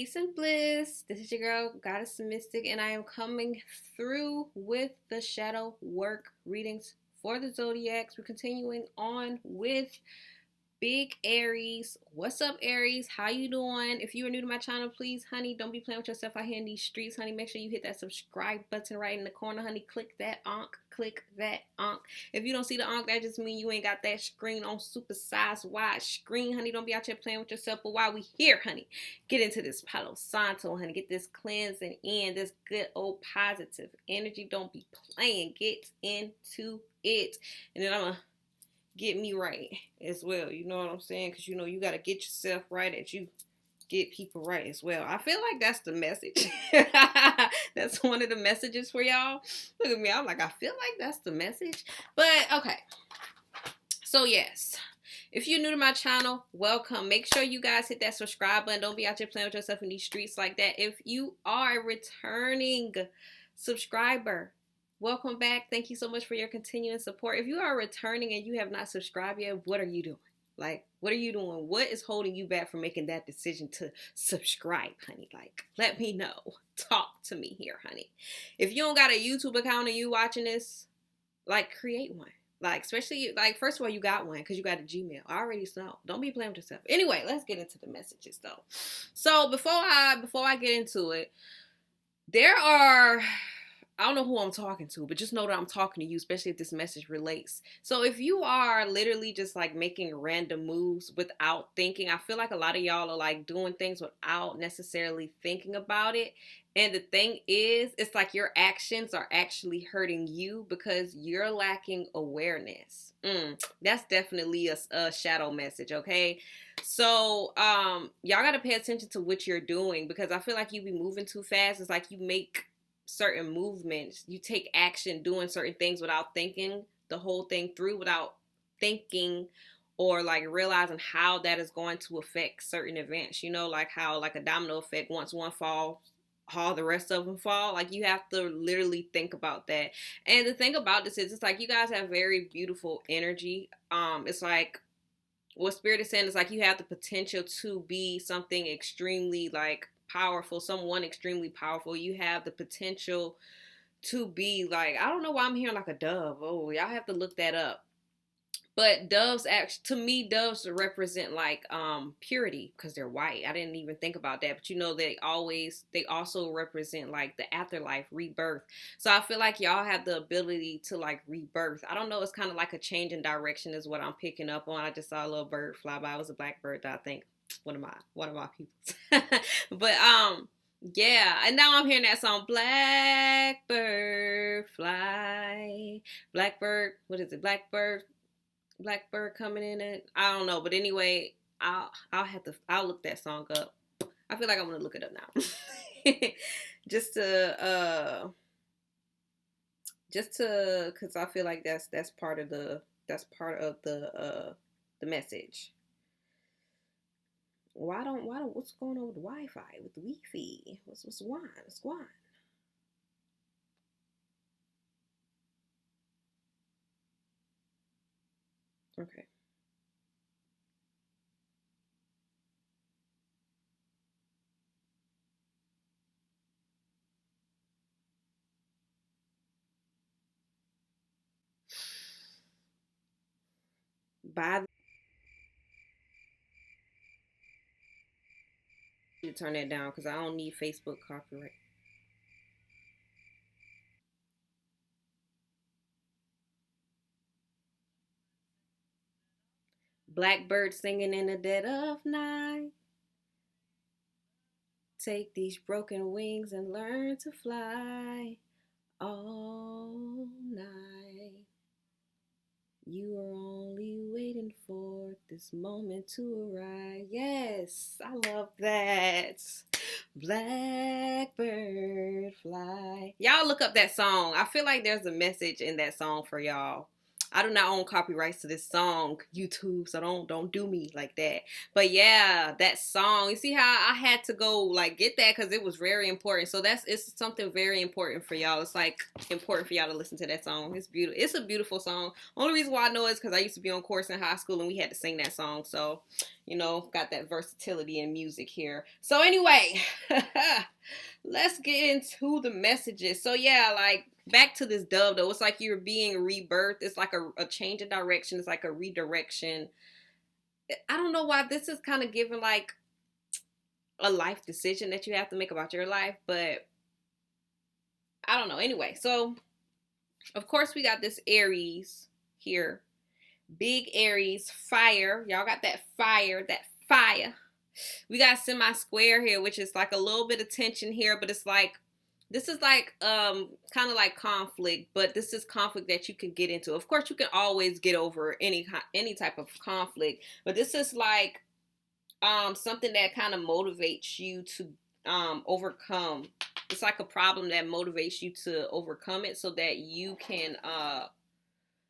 Peace and bliss. This is your girl, Goddess Mystic, and I am coming through with the shadow work readings for the Zodiacs. We're continuing on with Big Aries. What's up, Aries? How you doing? If you are new to my channel, please, honey, don't be playing with yourself out here in these streets, honey. Make sure you hit that subscribe button right in the corner, honey. Click that onk. Click that onk. If you don't see the onk, that just means you ain't got that screen on super size wide screen, honey. Don't be out here playing with yourself. But while we here, honey, get into this Palo Santo, honey. Get this cleansing in, this good old positive energy. Don't be playing. Get into it. And then I'm going to get me right as well. You know what I'm saying? Because, you got to get yourself right as you get people right as well. I feel like that's the message. That's one of the messages for y'all. Look at me. I'm like, I feel like that's the message. But, okay. So, yes. If you're new to my channel, welcome. Make sure you guys hit that subscribe button. Don't be out here playing with yourself in these streets like that. If you are a returning subscriber, welcome back. Thank you so much for your continuing support. If you are returning and you have not subscribed yet, what are you doing? Like, what are you doing? What is holding you back from making that decision to subscribe, honey? Like, let me know. Talk to me here, honey. If you don't got a YouTube account and you watching this, like, create one. Like, especially, like, first of all, you got one because you got a Gmail. I already know. Don't be playing with yourself. Anyway, let's get into the messages, though. So, before I get into it, there are... I don't know who I'm talking to, but just know that I'm talking to you, especially if this message relates. So if you are literally just like making random moves without thinking, I feel like a lot of y'all are like doing things without necessarily thinking about it. And the thing is, it's like your actions are actually hurting you because you're lacking awareness. That's definitely a shadow message, okay? So y'all got to pay attention to what you're doing because I feel like you be moving too fast. It's like you make certain movements, you take action doing certain things without thinking the whole thing through, without thinking or like realizing how that is going to affect certain events, like how like a domino effect, once one falls, all the rest of them fall. Like you have to literally think about that. And the thing about this is it's like you guys have very beautiful energy. It's like what Spirit is saying is like you have the potential to be something extremely like powerful, someone extremely powerful. You have the potential to be like, I don't know why I'm hearing like a dove. Oh, y'all have to look that up. But doves, to me, doves represent like purity because they're white. I didn't even think about that, but they also represent like the afterlife, rebirth. So I feel like y'all have the ability to like rebirth. I don't know, it's kind of like a change in direction is what I'm picking up on. I just saw a little bird fly by. It was a black bird that I think one of my people. But yeah, and now I'm hearing that song, Blackbird Fly. Blackbird, what is it? Blackbird coming in it. I don't know, but anyway, I'll look that song up. I feel like I'm gonna look it up now. just to because I feel like that's part of the message. Why don't what's going on with the Wi-Fi, with the Wi-Fi? What's going on? What's going on? Okay. By to turn that down because I don't need Facebook copyright. Blackbird singing in the dead of night. Take these broken wings and learn to fly all night. You are only waiting for this moment to arrive. Yes, I love that. Blackbird fly. Y'all look up that song. I feel like there's a message in that song for y'all. I do not own copyrights to this song, YouTube, so don't do me like that. But yeah, that song, you see how I had to go like get that because it was very important. So it's something very important for y'all. It's like important for y'all to listen to that song. It's beautiful. It's a beautiful song. Only reason why I know is because I used to be on chorus in high school and we had to sing that song. So, you know, got that versatility in music here. So anyway, let's get into the messages. So yeah, like back to this dove though. It's like you're being rebirthed. It's like a change of direction. It's like a redirection. I don't know why this is kind of giving like a life decision that you have to make about your life, but I don't know. Anyway, so of course we got this Aries here. Big Aries, fire. Y'all got that fire, that fire. We got semi-square here, which is like a little bit of tension here, but it's like, this is like kind of like conflict, but this is conflict that you can get into. Of course, you can always get over any type of conflict, but this is like something that kind of motivates you to overcome. It's like a problem that motivates you to overcome it so that you can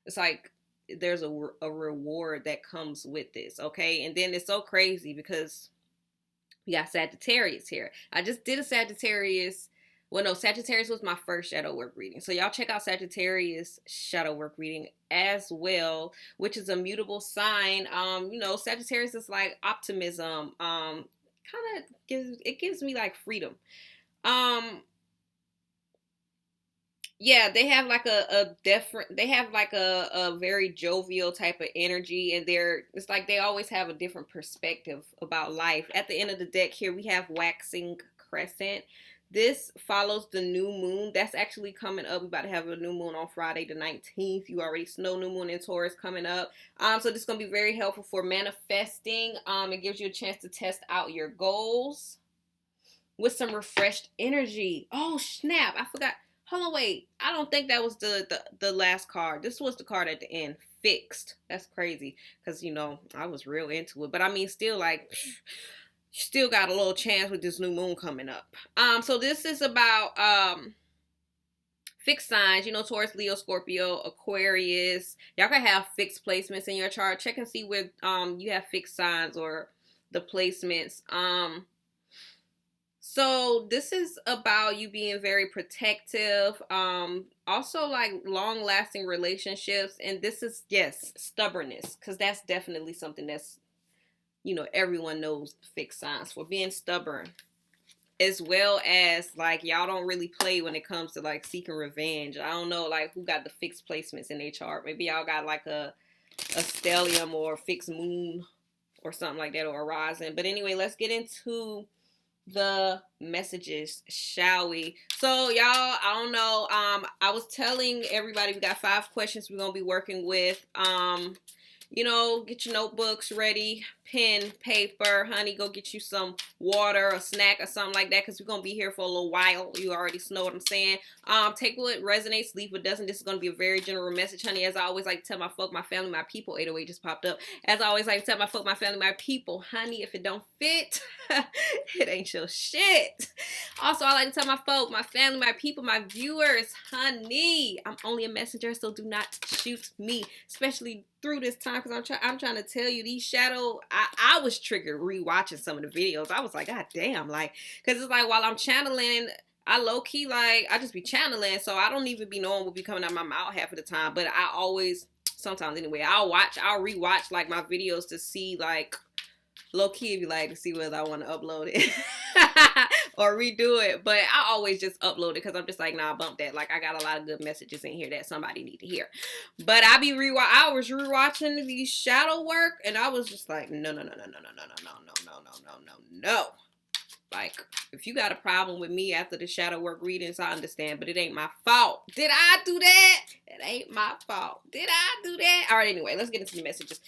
it's like there's a reward that comes with this, okay? And then it's so crazy because we got Sagittarius here. I just did a Sagittarius. Well, no, Sagittarius was my first shadow work reading. So y'all check out Sagittarius shadow work reading as well, which is a mutable sign. You know, Sagittarius is like optimism. Kind of gives me like freedom. Yeah, they have like a very jovial type of energy, and it's like they always have a different perspective about life. At the end of the deck here, we have waxing crescent. This follows the new moon. That's actually coming up. We're about to have a new moon on Friday the 19th. You already know new moon in Taurus coming up. So this is going to be very helpful for manifesting. It gives you a chance to test out your goals with some refreshed energy. Oh, snap. I forgot. Hold on, wait. I don't think that was the last card. This was the card at the end. Fixed. That's crazy. Because, you know, I was real into it. But I mean, still like... still got a little chance with this new moon coming up. So this is about fixed signs, you know, Taurus, Leo, Scorpio, Aquarius. Y'all can have fixed placements in your chart. Check and see where you have fixed signs or the placements. So this is about you being very protective. Also like long lasting relationships. And this is, yes, stubbornness. Because that's definitely something that's, you know, everyone knows fixed signs for being stubborn, as well as like y'all don't really play when it comes to like seeking revenge. I don't know like who got the fixed placements in their chart. Maybe y'all got like a stellium or a fixed moon or something like that, or a rising. But anyway, let's get into the messages, shall we? So y'all, I don't know, I was telling everybody we got 5 questions we're gonna be working with. You know, get your notebooks ready, pen, paper, honey, go get you some water, a snack, or something like that, because we're going to be here for a little while. You already know what I'm saying. Take what resonates, leave what doesn't. This is going to be a very general message, honey. As I always like to tell my folk, my family, my people, 808 just popped up. As I always like to tell my folk, my family, my people, honey, if it don't fit, it ain't your shit. Also, I like to tell my folk, my family, my people, my viewers, honey, I'm only a messenger, so do not shoot me, especially through this time, because I'm trying to tell you, these shadow, I was triggered rewatching some of the videos. I was like, God damn, like, because it's like while I'm channeling, I low-key, like, I just be channeling, so I don't even be knowing what be coming out my mouth half of the time, but I always, sometimes anyway, I'll rewatch, like, my videos to see, like, low-key, if you like, to see whether I want to upload it or redo it, but I always just upload it because I'm just like, nah, bump that. Like, I got a lot of good messages in here that somebody need to hear. But I was rewatching these shadow work, and I was just like, no. Like, if you got a problem with me after the shadow work readings, I understand, but it ain't my fault. Did I do that? It ain't my fault. Did I do that? All right, anyway, let's get into the messages.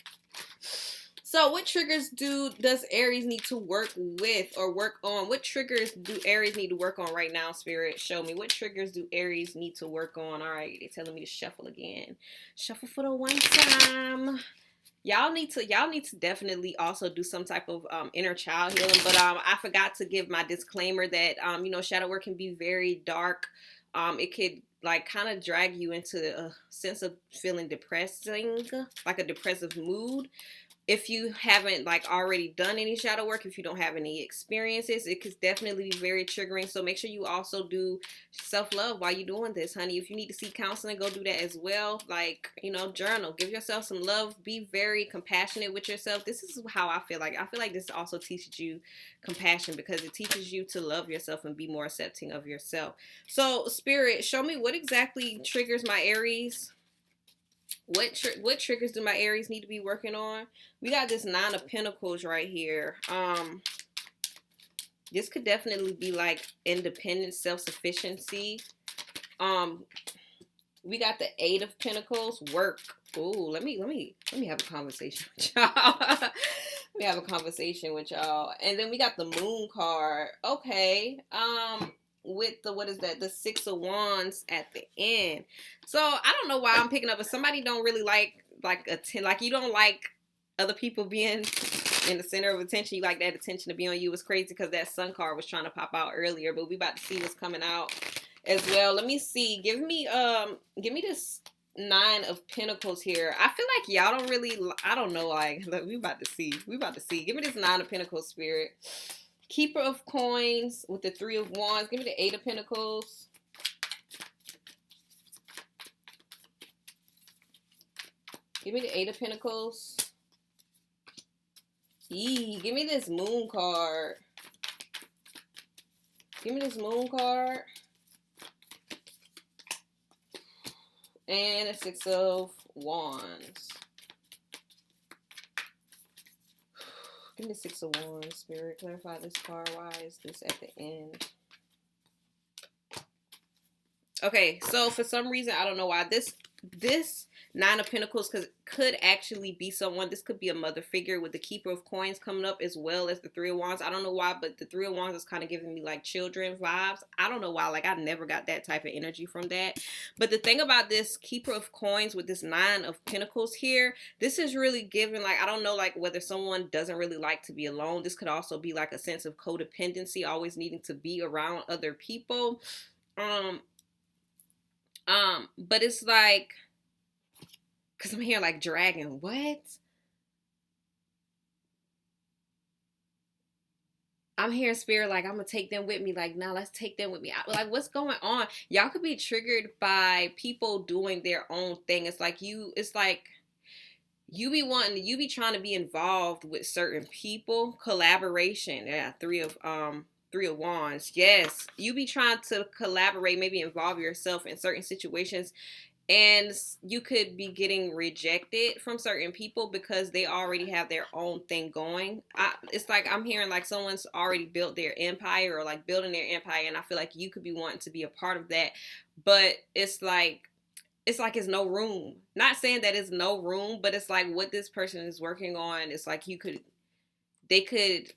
So what triggers does Aries need to work with or work on? What triggers do Aries need to work on right now, Spirit? Show me. What triggers do Aries need to work on? All right, they're telling me to shuffle again. Shuffle for the one time. Y'all need to definitely also do some type of inner child healing. But I forgot to give my disclaimer that you know, shadow work can be very dark. It could like kind of drag you into a sense of feeling depressing, like a depressive mood. If you haven't like already done any shadow work, if you don't have any experiences, it could definitely be very triggering. So make sure you also do self-love while you're doing this, honey. If you need to seek counseling, go do that as well. Like, you know, journal, give yourself some love, be very compassionate with yourself. This is how I feel like this also teaches you compassion, because it teaches you to love yourself and be more accepting of yourself. So Spirit, show me what exactly triggers my Aries. What triggers do my Aries need to be working on? We got this Nine of Pentacles right here. This could definitely be like independence, self-sufficiency. We got the Eight of Pentacles, work. Ooh, let me have a conversation with y'all. Let me have a conversation with y'all. And then we got the Moon card. Okay. With the, what is that? The Six of Wands at the end. So I don't know why I'm picking up, but somebody don't really like you don't like other people being in the center of attention. You like that attention to be on you. It's crazy because that Sun card was trying to pop out earlier, but we about to see what's coming out as well. Let me see. Give me this Nine of Pentacles here. I feel like y'all don't really, I don't know, like, look, we about to see. Give me this Nine of Pentacles, Spirit. Keeper of Coins with the Three of Wands. Give me the Eight of Pentacles. Give me the Eight of Pentacles. Give me this Moon card. Give me this Moon card. And a Six of Wands. Give me the Six of Wands, Spirit. Clarify this card. Why is this at the end? Okay, so for some reason, I don't know why, this Nine of Pentacles could actually be someone. This could be a mother figure with the Keeper of Coins coming up, as well as the Three of Wands. I don't know why, but the Three of Wands is kind of giving me like children vibes. I don't know why. Like, I never got that type of energy from that. But the thing about this Keeper of Coins with this Nine of Pentacles here, this is really giving, like, I don't know, like, whether someone doesn't really like to be alone. This could also be like a sense of codependency, always needing to be around other people. But it's like, because I'm hearing like dragon. What? I'm hearing Spirit like, I'm going to take them with me. Like, nah, let's take them with me. Like, what's going on? Y'all could be triggered by people doing their own thing. It's like you be trying to be involved with certain people. Collaboration. Yeah, Three of Wands. Yes. You be trying to collaborate, maybe involve yourself in certain situations. And you could be getting rejected from certain people because they already have their own thing going. It's like I'm hearing like someone's already built their empire or like building their empire. And I feel like you could be wanting to be a part of that. But it's like it's no room. Not saying that it's no room, but it's like what this person is working on. It's like they could,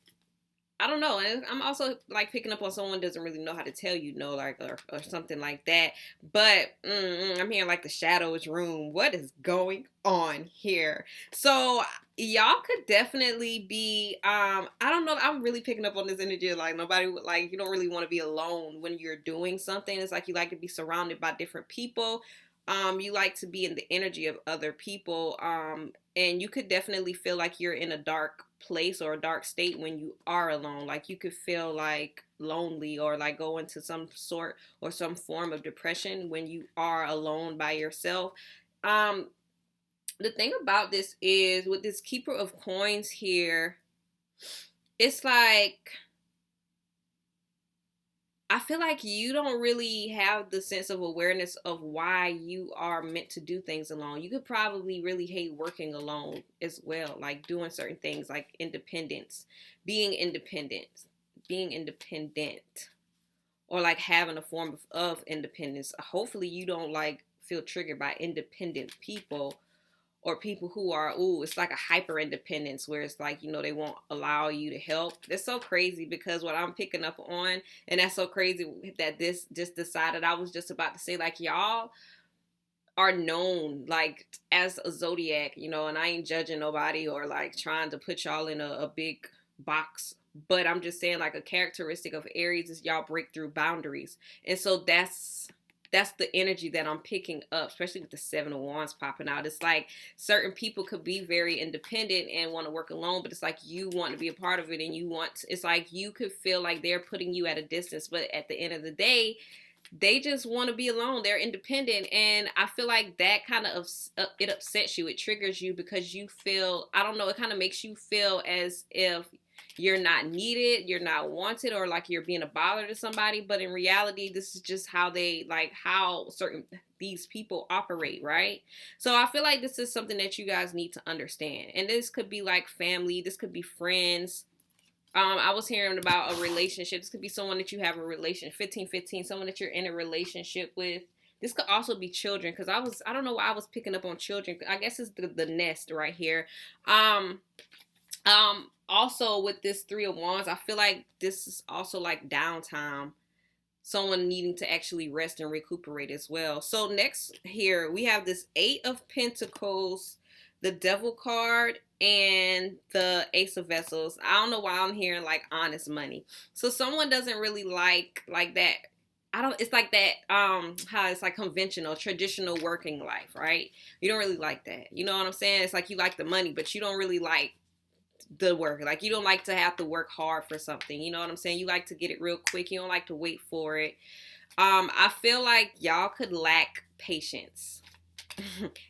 I don't know. And I'm also like picking up on someone doesn't really know how to tell you no, like, or something like that. But I'm hearing like the shadows room. What is going on here? So y'all could definitely be, I don't know. I'm really picking up on this energy. Like nobody, like you don't really want to be alone when you're doing something. It's like you like to be surrounded by different people. You like to be in the energy of other people. And you could definitely feel like you're in a dark place or a dark state when you are alone. Like you could feel like lonely or like go into some sort or some form of depression when you are alone by yourself. The thing about this is with this Keeper of Coins here, it's like I feel like you don't really have the sense of awareness of why you are meant to do things alone. You could probably really hate working alone as well, like doing certain things like independence, being independent, or like having a form of independence. Hopefully you don't like feel triggered by independent people or people who are, it's like a hyper independence where it's like, they won't allow you to help. That's so crazy because what I'm picking up on, and that's so crazy that this just decided, I was just about to say, like, y'all are known like as a zodiac, and I ain't judging nobody or like trying to put y'all in a big box. But I'm just saying like a characteristic of Aries is y'all break through boundaries. And so that's that's the energy that I'm picking up, especially with the Seven of Wands popping out. It's like certain people could be very independent and want to work alone, but it's like you want to be a part of it, and it's like you could feel like they're putting you at a distance, but at the end of the day, they just want to be alone. They're independent, and I feel like that kind of it upsets you. It triggers you because you feel, I don't know, it kind of makes you feel as if you're not needed, you're not wanted, or like you're being a bother to somebody. But in reality, this is just how how certain these people operate, right? So I feel like this is something that you guys need to understand. And this could be like family, this could be friends. I was hearing about a relationship. This could be someone that you have a relation, 15, someone that you're in a relationship with. This could also be children, because I don't know why I was picking up on children. I guess it's the nest right here. Also with this Three of Wands, I feel like this is also like downtime. Someone needing to actually rest and recuperate as well. So next here, we have this Eight of Pentacles, the Devil card, and the Ace of Vessels. I don't know why I'm hearing like honest money. So someone doesn't really like that. It's like that, how it's like conventional, traditional working life, right? You don't really like that. You know what I'm saying? It's like you like the money, but you don't really like the work. Like, you don't like to have to work hard for something. You know what I'm saying? You like to get it real quick. You don't like to wait for it. I feel like y'all could lack patience.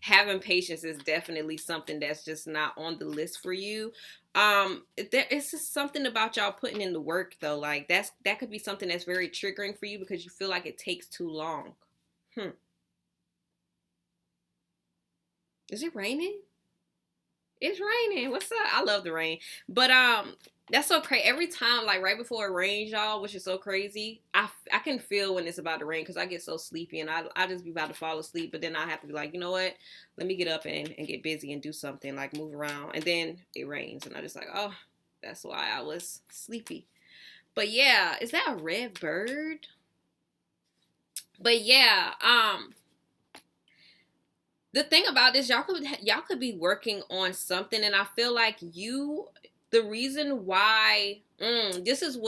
Having patience is definitely something that's just not on the list for you. It's just something about y'all putting in the work though. Like that could be something that's very triggering for you because you feel like it takes too long. Is it raining? It's raining. What's up? I love the rain. But that's so crazy. Every time, like right before it rains, y'all, which is so crazy, I can feel when it's about to rain because I get so sleepy and I just be about to fall asleep. But then I have to be like, you know what? Let me get up and get busy and do something, like move around. And then it rains and I'm just like, oh, that's why I was sleepy. But yeah, is that a red bird? But yeah, the thing about this, y'all could be working on something, and I feel like the reason why this is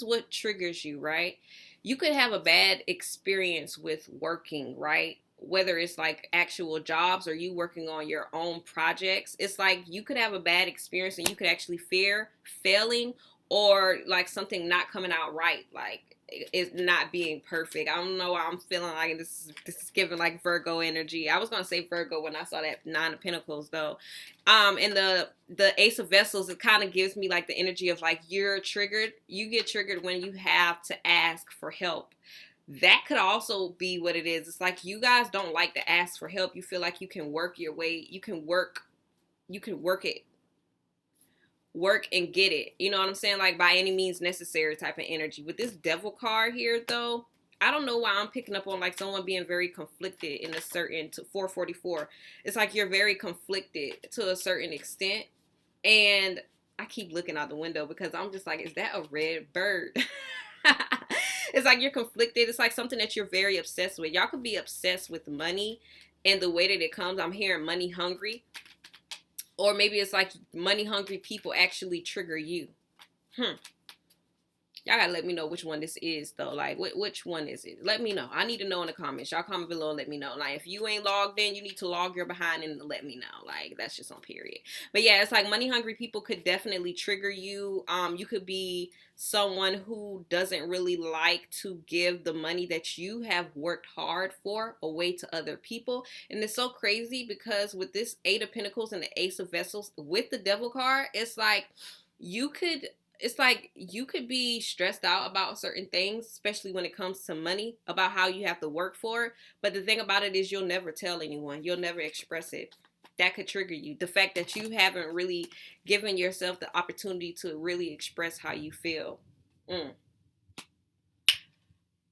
what triggers you, right? You could have a bad experience with working, right? Whether it's like actual jobs or you working on your own projects, it's like you could have a bad experience and you could actually fear failing or like something not coming out right, like it's not being perfect. I don't know why I'm feeling like this is giving like Virgo energy. I was gonna say Virgo when I saw that Nine of Pentacles though. And the Ace of Vessels, it kind of gives me like the energy of like you're triggered. You get triggered when you have to ask for help. That could also be what it is. It's like you guys don't like to ask for help. You feel like you can work your way. You can work it, work and get it. You know what I'm saying? Like by any means necessary type of energy. With this Devil card here though, I don't know why I'm picking up on like someone being very conflicted in a certain, to 444. It's like you're very conflicted to a certain extent. And I keep looking out the window because I'm just like, is that a red bird? It's like you're conflicted. It's like something that you're very obsessed with. Y'all could be obsessed with money and the way that it comes. I'm hearing money hungry. Or maybe it's like money hungry people actually trigger you. Y'all gotta let me know which one this is though. Like which one is it? Let me know. I need to know in the comments. Y'all comment below and let me know. Like if you ain't logged in, you need to log your behind and let me know. Like that's just on period. But yeah, it's like money hungry people could definitely trigger you. You could be someone who doesn't really like to give the money that you have worked hard for away to other people. And it's so crazy because with this Eight of Pentacles and the Ace of Vessels with the Devil card, it's like you could be stressed out about certain things, especially when it comes to money, about how you have to work for it. But the thing about it is you'll never tell anyone. You'll never express it. That could trigger you. The fact that you haven't really given yourself the opportunity to really express how you feel.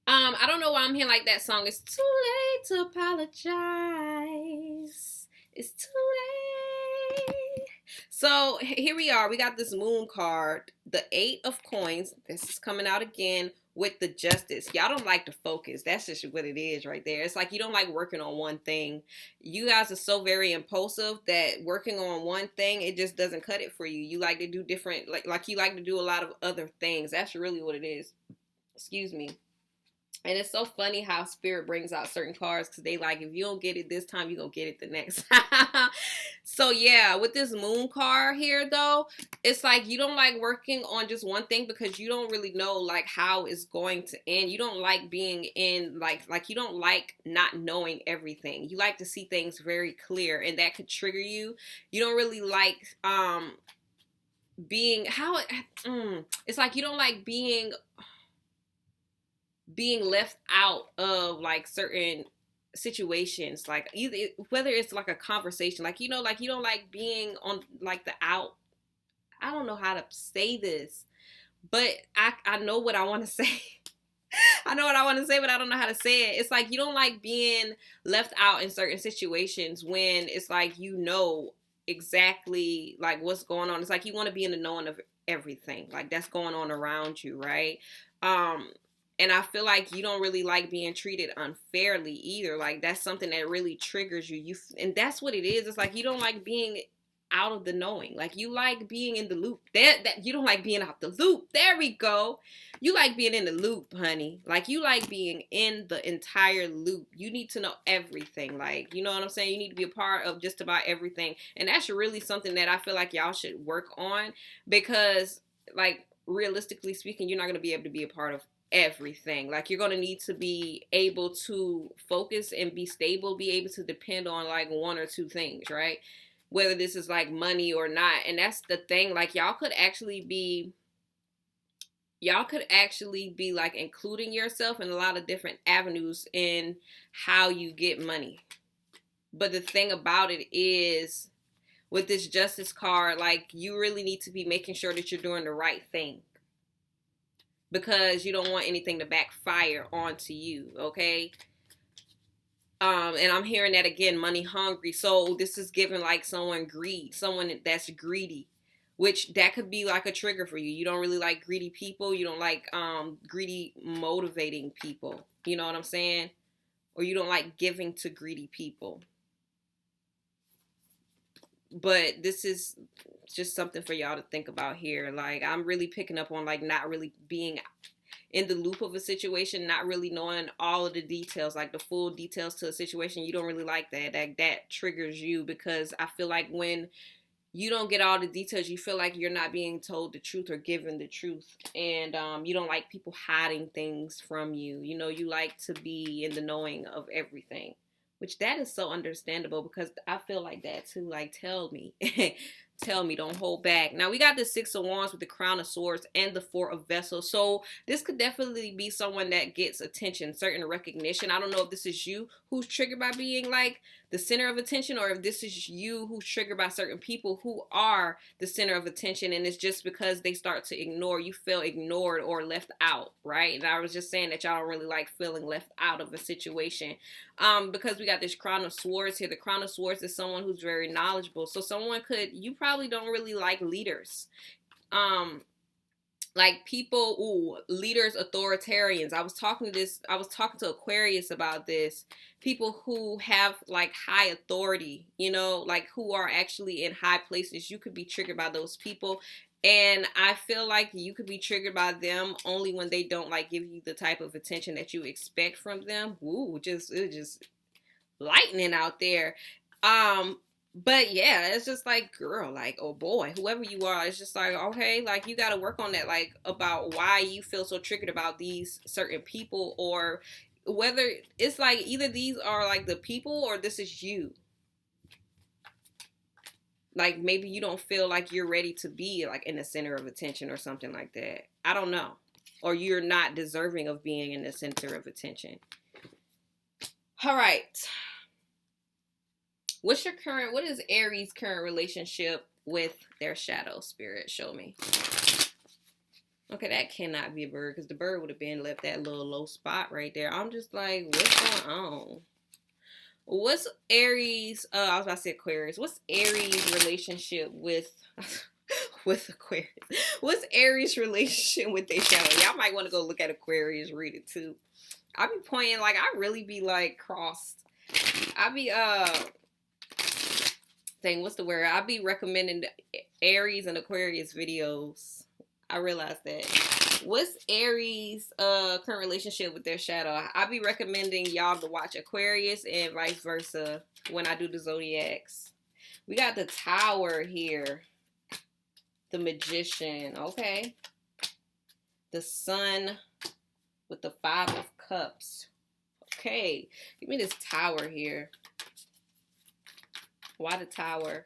I don't know why I'm hearing like that song. It's too late to apologize. It's too late. So here we are. We got this Moon card, the Eight of Coins. This is coming out again with the Justice. Y'all don't like to focus. That's just what it is right there. It's like you don't like working on one thing. You guys are so very impulsive that working on one thing, it just doesn't cut it for you. You like to do different, like you like to do a lot of other things. That's really what it is. Excuse me. And it's so funny how spirit brings out certain cards because they like, if you don't get it this time, you're going to get it the next. So yeah, with this moon card here though, it's like you don't like working on just one thing because you don't really know like how it's going to end. You don't like being in like you don't like not knowing everything. You like to see things very clear, and that could trigger you. You don't really like being it's like you don't like being left out of like certain situations, like either whether it's like a conversation, like like you don't like being on like the out. I don't know how to say this, but I know what I want to say. I know what I want to say, but I don't know how to say it. It's like you don't like being left out in certain situations when it's like exactly like what's going on. It's like you want to be in the knowing of everything like that's going on around you, right? And I feel like you don't really like being treated unfairly either. Like that's something that really triggers you. And that's what it is. It's like you don't like being out of the knowing. Like you like being in the loop. That you don't like being out the loop. There we go. You like being in the loop, honey. Like you like being in the entire loop. You need to know everything. Like, you know what I'm saying? You need to be a part of just about everything. And that's really something that I feel like y'all should work on, because like realistically speaking, you're not going to be able to be a part of everything. Like you're going to need to be able to focus and be stable, be able to depend on like one or two things, right? Whether this is like money or not. And that's the thing, like y'all could actually be like including yourself in a lot of different avenues in how you get money. But the thing about it is, with this justice card, like you really need to be making sure that you're doing the right thing, because you don't want anything to backfire onto you, okay? And I'm hearing that again, money hungry. So this is giving like someone that's greedy, which that could be like a trigger for you. You don't really like greedy people. You don't like greedy motivating people. You know what I'm saying? Or you don't like giving to greedy people. But this is just something for y'all to think about here. Like I'm really picking up on like not really being in the loop of a situation, not really knowing all of the details, like the full details to a situation. You don't really like that. That triggers you, because I feel like when you don't get all the details, you feel like you're not being told the truth or given the truth. And you don't like people hiding things from you. You know, you like to be in the knowing of everything, which that is so understandable, because I feel like that too. Like, tell me. Tell me, don't hold back. Now we got the Six of Wands with the Crown of Swords and the Four of Vessels. So this could definitely be someone that gets attention, certain recognition. I don't know if this is you who's triggered by being like the center of attention, or if this is you who's triggered by certain people who are the center of attention, and it's just because they start to ignore you, feel ignored or left out, right? And I was just saying that y'all don't really like feeling left out of a situation, because we got this Crown of Swords here. The Crown of Swords is someone who's very knowledgeable. So you probably don't really like leaders. Like people, leaders, authoritarians. I was talking to Aquarius about this. People who have like high authority, like who are actually in high places. You could be triggered by those people. And I feel like you could be triggered by them only when they don't like give you the type of attention that you expect from them. Just lightning out there. But yeah, it's just like, girl, like, oh boy, whoever you are, it's just like, okay, like you got to work on that, like about why you feel so triggered about these certain people, or whether it's like either these are like the people or this is you. Like maybe you don't feel like you're ready to be like in the center of attention or something like that. I don't know. Or you're not deserving of being in the center of attention. All right. What is Aries' current relationship with their shadow spirit? Show me. Okay, that cannot be a bird, because the bird would have been left that little low spot right there. I'm just like, what's going on? What's Aries? I was about to say Aquarius. What's Aries' relationship with Aquarius? What's Aries' relationship with their shadow? Y'all might want to go look at Aquarius, read it too. I be pointing like I really be like crossed. I be what's the word? I'll be recommending Aries and Aquarius videos. I realized that. What's Aries' current relationship with their shadow? I'll be recommending y'all to watch Aquarius and vice versa when I do the Zodiacs. We got the Tower here. The Magician. Okay. The Sun with the Five of Cups. Okay. Give me this Tower here. Why the Tower?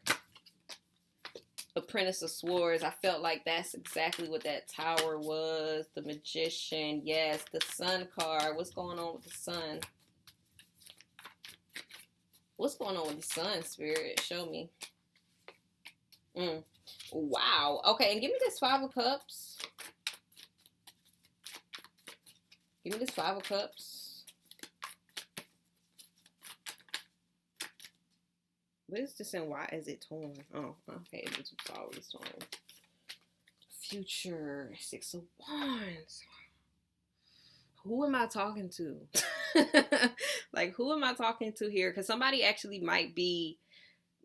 Apprentice of Swords. I felt like that's exactly what that Tower was. The Magician. Yes. The Sun card. What's going on with the Sun? What's going on with the Sun, Spirit? Show me. Wow. Okay, and give me this Five of Cups. Give me this Five of Cups. What is this and why is it torn? Oh, okay. This was always torn. Future. Six of Wands. Who am I talking to? Like, who am I talking to here? Because somebody actually might be,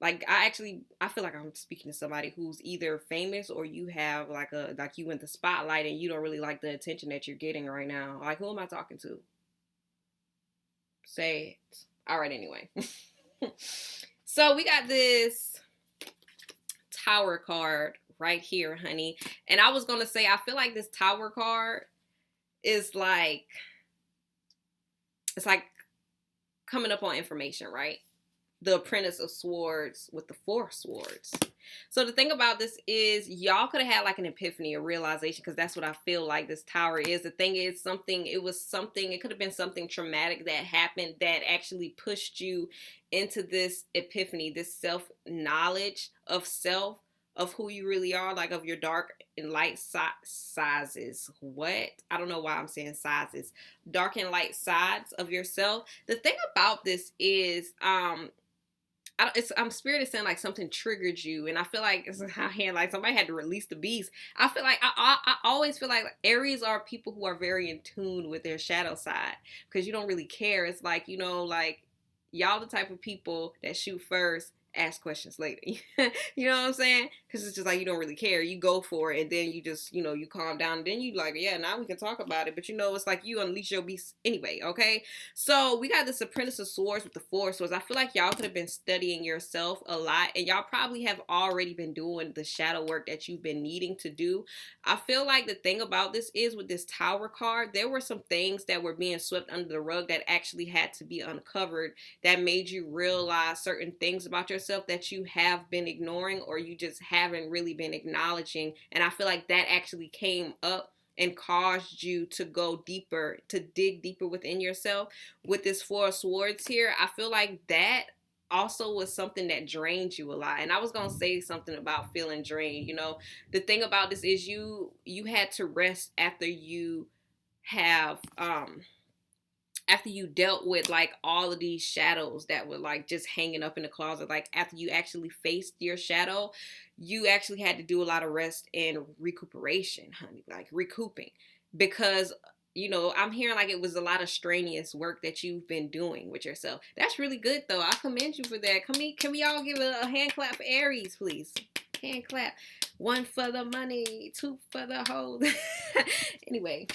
like, I feel like I'm speaking to somebody who's either famous or you have, like, you in the spotlight and you don't really like the attention that you're getting right now. Like, who am I talking to? Say it. All right, anyway. So we got this Tower card right here, honey. And I was going to say, I feel like this Tower card is like, it's like coming up on information, right? The Apprentice of Swords with the Four Swords. So the thing about this is y'all could have had like an epiphany, a realization, because that's what I feel like this Tower is. The thing is it could have been something traumatic that happened that actually pushed you into this epiphany, this self-knowledge of self, of who you really are, like of your dark and light sizes. What? I don't know why I'm saying sizes. Dark and light sides of yourself. The thing about this is, Spirit is saying like something triggered you, and I feel like it's like somebody had to release the beast. I feel like I always feel like Aries are people who are very in tune with their shadow side, because you don't really care. It's like, you know, like y'all the type of people that shoot first, ask questions later. You know what I'm saying? Because it's just like you don't really care. You go for it, and then you just, you know, you calm down, and then you like, yeah, now we can talk about it. But you know, it's like you unleash your beast anyway, okay? So we got this Apprentice of Swords with the Four Swords. I feel like y'all could have been studying yourself a lot, and y'all probably have already been doing the shadow work that you've been needing to do. I feel like the thing about this is with this Tower card, there were some things that were being swept under the rug that actually had to be uncovered, that made you realize certain things about yourself that you have been ignoring, or you just haven't really been acknowledging. And I feel like that actually came up and caused you to go deeper, to dig deeper within yourself. With this Four of Swords here, I feel like that also was something that drained you a lot. And I was going to say something about feeling drained. You know, the thing about this is you had to rest after you have, after you dealt with like all of these shadows that were like just hanging up in the closet. Like after you actually faced your shadow, you actually had to do a lot of rest and recuperation, honey, like recouping, because, you know, I'm hearing like it was a lot of strenuous work that you've been doing with yourself. That's really good though. I commend you for that. Can we all give a hand clap for Aries, please? Hand clap. One for the money, two for the hold. Anyway.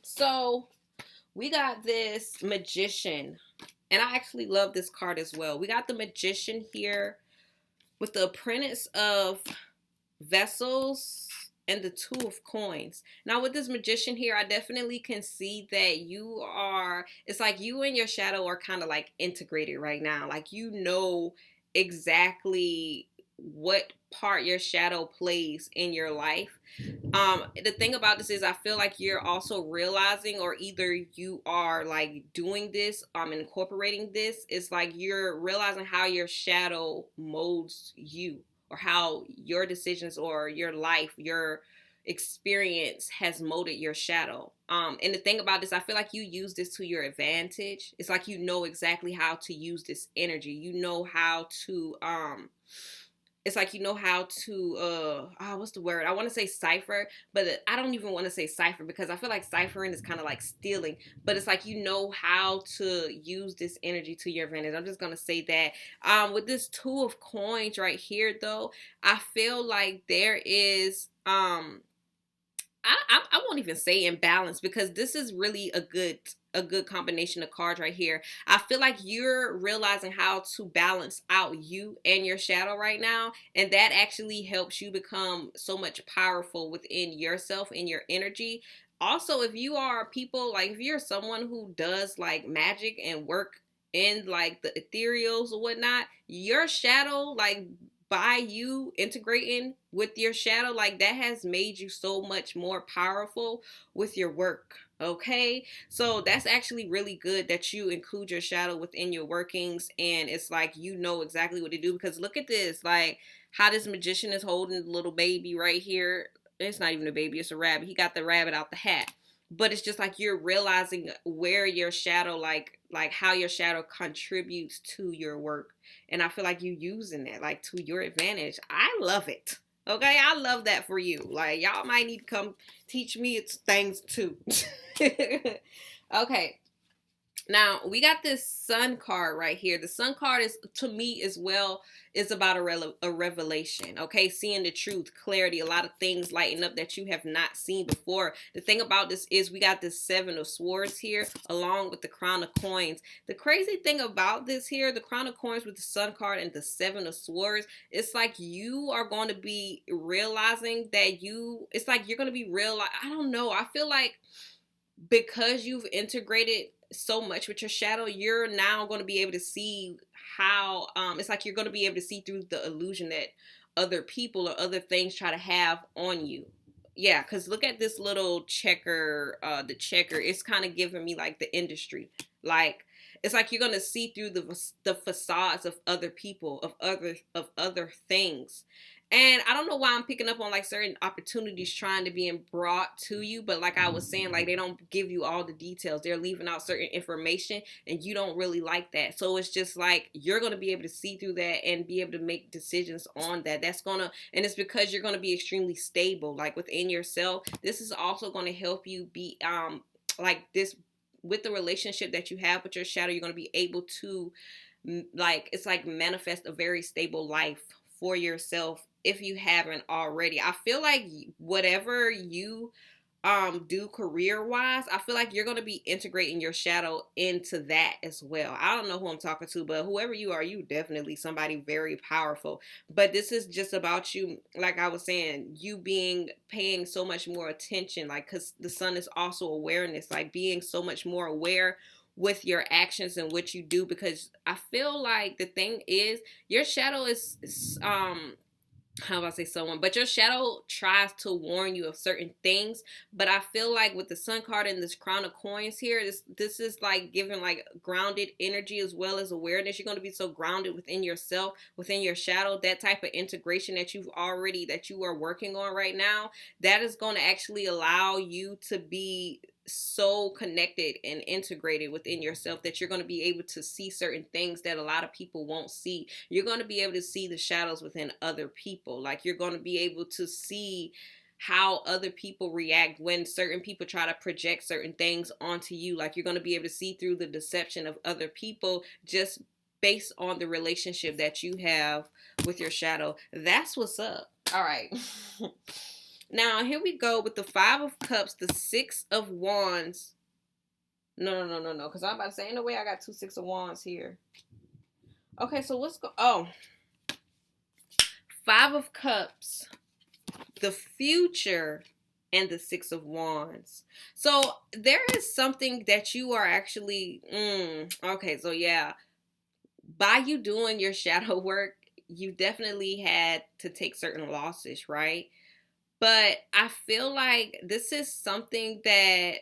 So we got this Magician, and I actually love this card as well. We got the Magician here with the Apprentice of Vessels and the Two of Coins. Now with this Magician here, I definitely can see that it's like you and your shadow are kind of like integrated right now. Like, you know exactly what part your shadow plays in your life. The thing about this is I feel like you're also realizing, or either you are like doing this, incorporating this. It's like you're realizing how your shadow molds you, or how your decisions or your life, your experience has molded your shadow. And the thing about this, I feel like you use this to your advantage. It's like you know exactly how to use this energy. You know how to it's like you know how to what's the word? I want to say cipher, but I don't even want to say cipher because I feel like ciphering is kind of like stealing, but it's like you know how to use this energy to your advantage. I'm just gonna say that. With this two of coins right here though, I feel like there is I won't even say imbalance because this is really a good combination of cards right here. I feel like you're realizing how to balance out you and your shadow right now, and that actually helps you become so much powerful within yourself and your energy. Also, if you are people like if you're someone who does like magic and work in like the ethereals or whatnot, your shadow like by you integrating with your shadow, like that has made you so much more powerful with your work. Okay, so that's actually really good that you include your shadow within your workings, and it's like you know exactly what to do because look at this, like how this magician is holding the little baby right here. It's not even a baby, it's a rabbit. He got the rabbit out the hat, but it's just like you're realizing where your shadow like how your shadow contributes to your work, and I feel like you using that like to your advantage. I love it. Okay, I love that for you. Like y'all might need to come teach me its things too. Okay, now we got this sun card right here. The sun card is to me as well is about a revelation. Okay, seeing the truth, clarity, a lot of things lighten up that you have not seen before. The thing about this is we got this seven of swords here along with the crown of coins. The crazy thing about this here, the crown of coins with the sun card and the seven of swords, it's like you are going to be realizing that it's like you're going to be I don't know. I feel like because you've integrated so much with your shadow, you're now going to be able to see how it's like you're going to be able to see through the illusion that other people or other things try to have on you. Yeah, because look at this little checker, the checker, it's kind of giving me like the industry, like it's like you're going to see through the facades of other people, of other things. And I don't know why I'm picking up on like certain opportunities trying to be brought to you, but like I was saying, like they don't give you all the details. They're leaving out certain information and you don't really like that. So it's just like you're going to be able to see through that and be able to make decisions on that. And it's because you're going to be extremely stable like within yourself. This is also going to help you be like this with the relationship that you have with your shadow. You're going to be able to like it's like manifest a very stable life for yourself if you haven't already. I feel like whatever you do career wise, I feel like you're going to be integrating your shadow into that as well. I don't know who I'm talking to, but whoever you are, you definitely somebody very powerful. But this is just about you, like I was saying, you paying so much more attention, like because the sun is also awareness, like being so much more aware with your actions and what you do, because I feel like the thing is your shadow is how do I say someone, but your shadow tries to warn you of certain things. But I feel like with the sun card and this crown of coins here, this is like giving like grounded energy as well as awareness. You're going to be so grounded within yourself, within your shadow. That type of integration that you are working on right now, that is going to actually allow you to be so connected and integrated within yourself that you're going to be able to see certain things that a lot of people won't see. You're going to be able to see the shadows within other people. Like you're going to be able to see how other people react when certain people try to project certain things onto you. Like you're going to be able to see through the deception of other people just based on the relationship that you have with your shadow. That's what's up. All right. Now, here we go with the Five of Cups, the Six of Wands. No. Because I'm about to say, ain't no way I got two Six of Wands here. Okay, so let's go. Oh. Five of Cups, the Future, and the Six of Wands. So, there is something that you are actually... okay, so yeah. By you doing your shadow work, you definitely had to take certain losses, right? But I feel like this is something that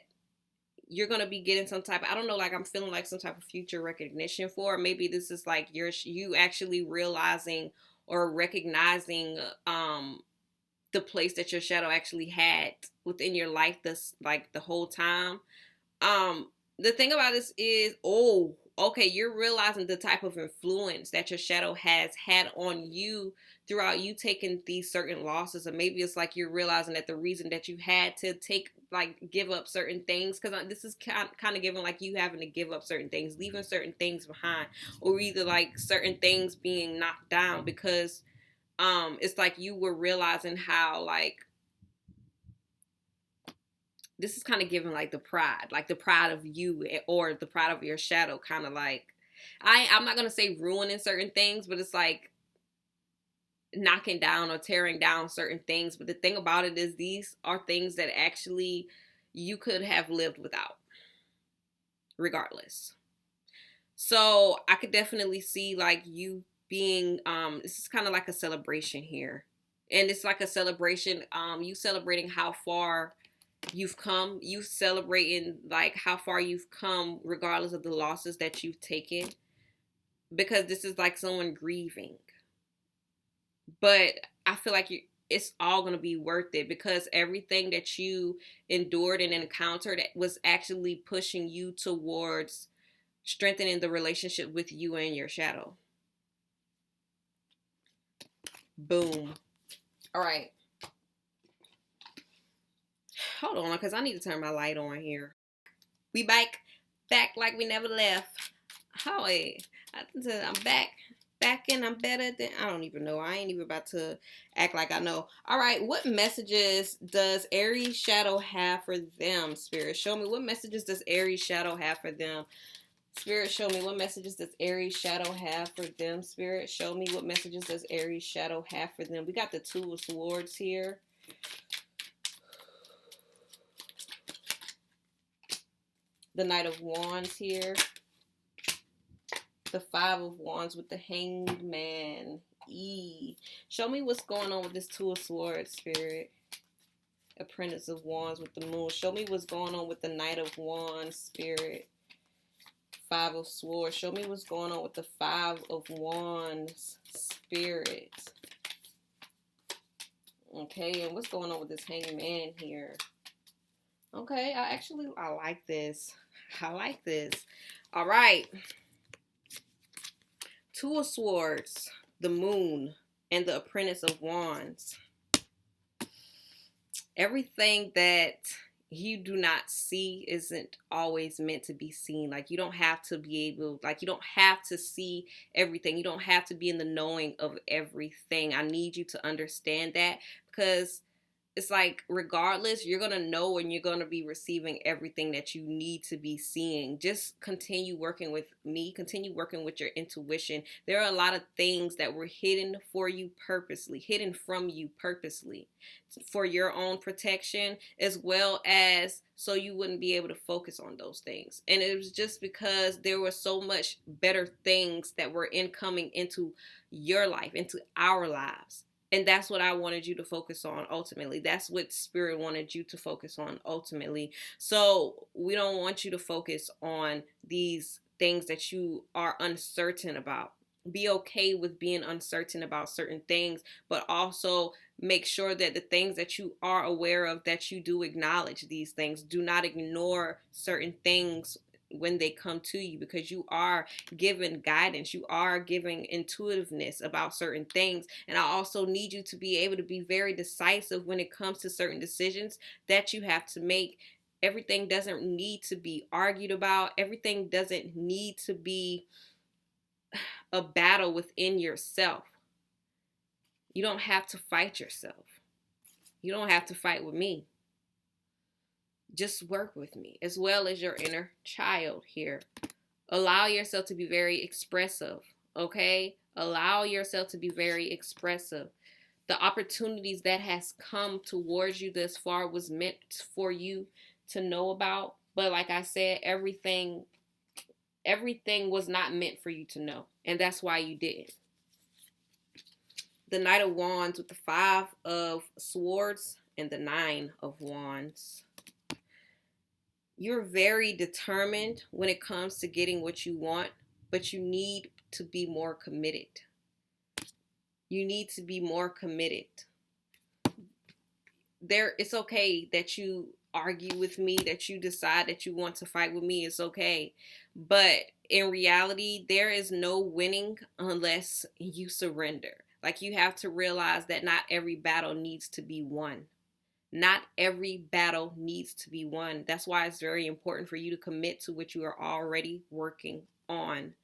you're going to be getting some type of, I don't know, like I'm feeling like some type of future recognition for. Maybe this is like you actually realizing or recognizing the place that your shadow actually had within your life this like the whole time. The thing about this is, okay, you're realizing the type of influence that your shadow has had on you throughout you taking these certain losses. Or maybe it's like you're realizing that the reason that you had to take, like, give up certain things, because this is kind of giving like you having to give up certain things, leaving certain things behind, or either like certain things being knocked down, because it's like you were realizing how, like, this is kind of giving like the pride of you, or the pride of your shadow, kind of like, I'm not gonna say ruining certain things, but it's like knocking down or tearing down certain things. But the thing about it is, these are things that actually you could have lived without, regardless. So I could definitely see like you being, this is kind of like a celebration here, and it's like a celebration, you celebrating how far you've come, you celebrating like how far you've come regardless of the losses that you've taken, because this is like someone grieving. But I feel like it's all going to be worth it, because everything that you endured and encountered was actually pushing you towards strengthening the relationship with you and your shadow. Boom. All right. Hold on, because I need to turn my light on here. We back like we never left. Oh, wait. I'm back and I'm better than, I don't even know. I ain't even about to act like I know. All right, what messages does Aries shadow have for them, Spirit? Show me, what messages does Aries shadow have for them? Spirit, show me, what messages does Aries shadow have for them? Spirit, show me, what messages does Aries shadow have for them? We got the Two of Swords here. The Knight of Wands here. The Five of Wands with the Hanged Man. Show me what's going on with this Two of Swords, Spirit. Apprentice of Wands with the Moon. Show me what's going on with the Knight of Wands, Spirit. Five of Swords. Show me what's going on with the Five of Wands, Spirit. Okay, and what's going on with this Hanged Man here? Okay, I like this. I like this. All right. Two of Swords, the Moon, and the Apprentice of Wands. Everything that you do not see isn't always meant to be seen. Like, you don't have to be able, like, you don't have to see everything. You don't have to be in the knowing of everything. I need you to understand that, because it's like, regardless, you're going to know and you're going to be receiving everything that you need to be seeing. Just continue working with me. Continue working with your intuition. There are a lot of things that were hidden for you purposely, hidden from you purposely, for your own protection, as well as so you wouldn't be able to focus on those things. And it was just because there were so much better things that were incoming into your life, into our lives. And that's what I wanted you to focus on ultimately. That's what Spirit wanted you to focus on ultimately. So we don't want you to focus on these things that you are uncertain about. Be okay with being uncertain about certain things, but also make sure that the things that you are aware of, that you do acknowledge these things. Do not ignore certain things when they come to you, because you are given guidance, you are giving intuitiveness about certain things. And I also need you to be able to be very decisive when it comes to certain decisions that you have to make. Everything doesn't need to be argued about. Everything doesn't need to be a battle within yourself. You don't have to fight yourself. You don't have to fight with me. Just work with me, as well as your inner child here. Allow yourself to be very expressive, okay? Allow yourself to be very expressive. The opportunities that has come towards you this far was meant for you to know about. But like I said, everything was not meant for you to know. And that's why you didn't. The Knight of Wands with the Five of Swords and the Nine of Wands. You're very determined when it comes to getting what you want, but you need to be more committed. You need to be more committed. It's okay that you argue with me, that you decide that you want to fight with me, it's okay. But in reality, there is no winning unless you surrender. Like, you have to realize that not every battle needs to be won. Not every battle needs to be won. That's why it's very important for you to commit to what you are already working on.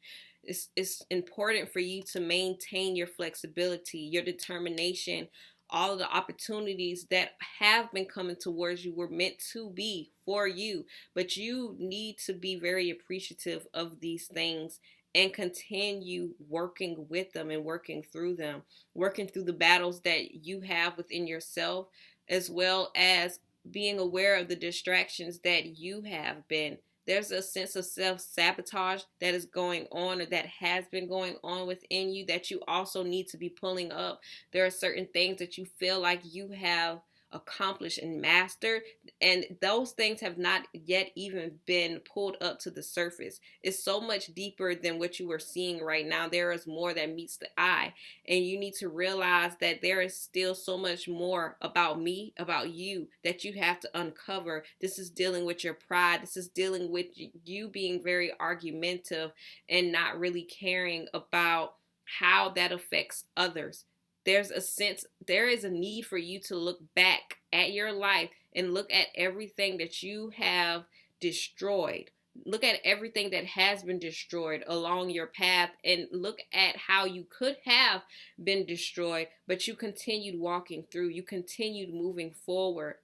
It's important for you to maintain your flexibility, your determination. All of the opportunities that have been coming towards you were meant to be for you, but you need to be very appreciative of these things and continue working with them and working through them, working through the battles that you have within yourself, as well as being aware of the distractions that you have been. There's a sense of self-sabotage that is going on, or that has been going on within you, that you also need to be pulling up. There are certain things that you feel like you have accomplished and mastered, and those things have not yet even been pulled up to the surface. It's so much deeper than what you are seeing right now. There is more that meets the eye, and you need to realize that there is still so much more about me, about you, that you have to uncover. This is dealing with your pride. This is dealing with you being very argumentative and not really caring about how that affects others. There is a need for you to look back at your life and look at everything that you have destroyed. Look at everything that has been destroyed along your path, and look at how you could have been destroyed, but you continued walking through. You continued moving forward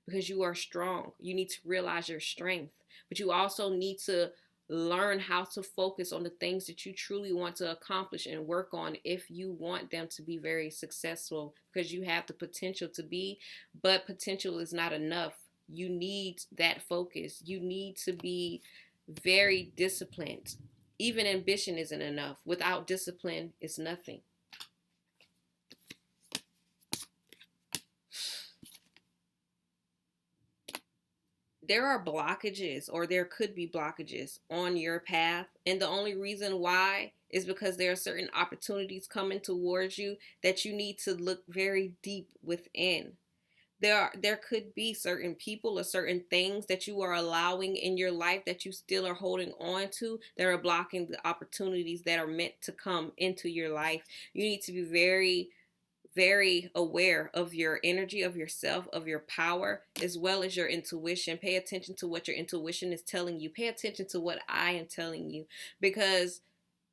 because you are strong. You need to realize your strength, but you also need to learn how to focus on the things that you truly want to accomplish and work on if you want them to be very successful, because you have the potential to be, but potential is not enough. You need that focus. You need to be very disciplined. Even ambition isn't enough. Without discipline, it's nothing. There are blockages, or there could be blockages on your path, and the only reason why is because there are certain opportunities coming towards you that you need to look very deep within. There could be certain people or certain things that you are allowing in your life that you still are holding on to, that are blocking the opportunities that are meant to come into your life. You need to be very aware of your energy, of yourself, of your power, as well as your intuition. Pay attention to what your intuition is telling you. Pay attention to what I am telling you, because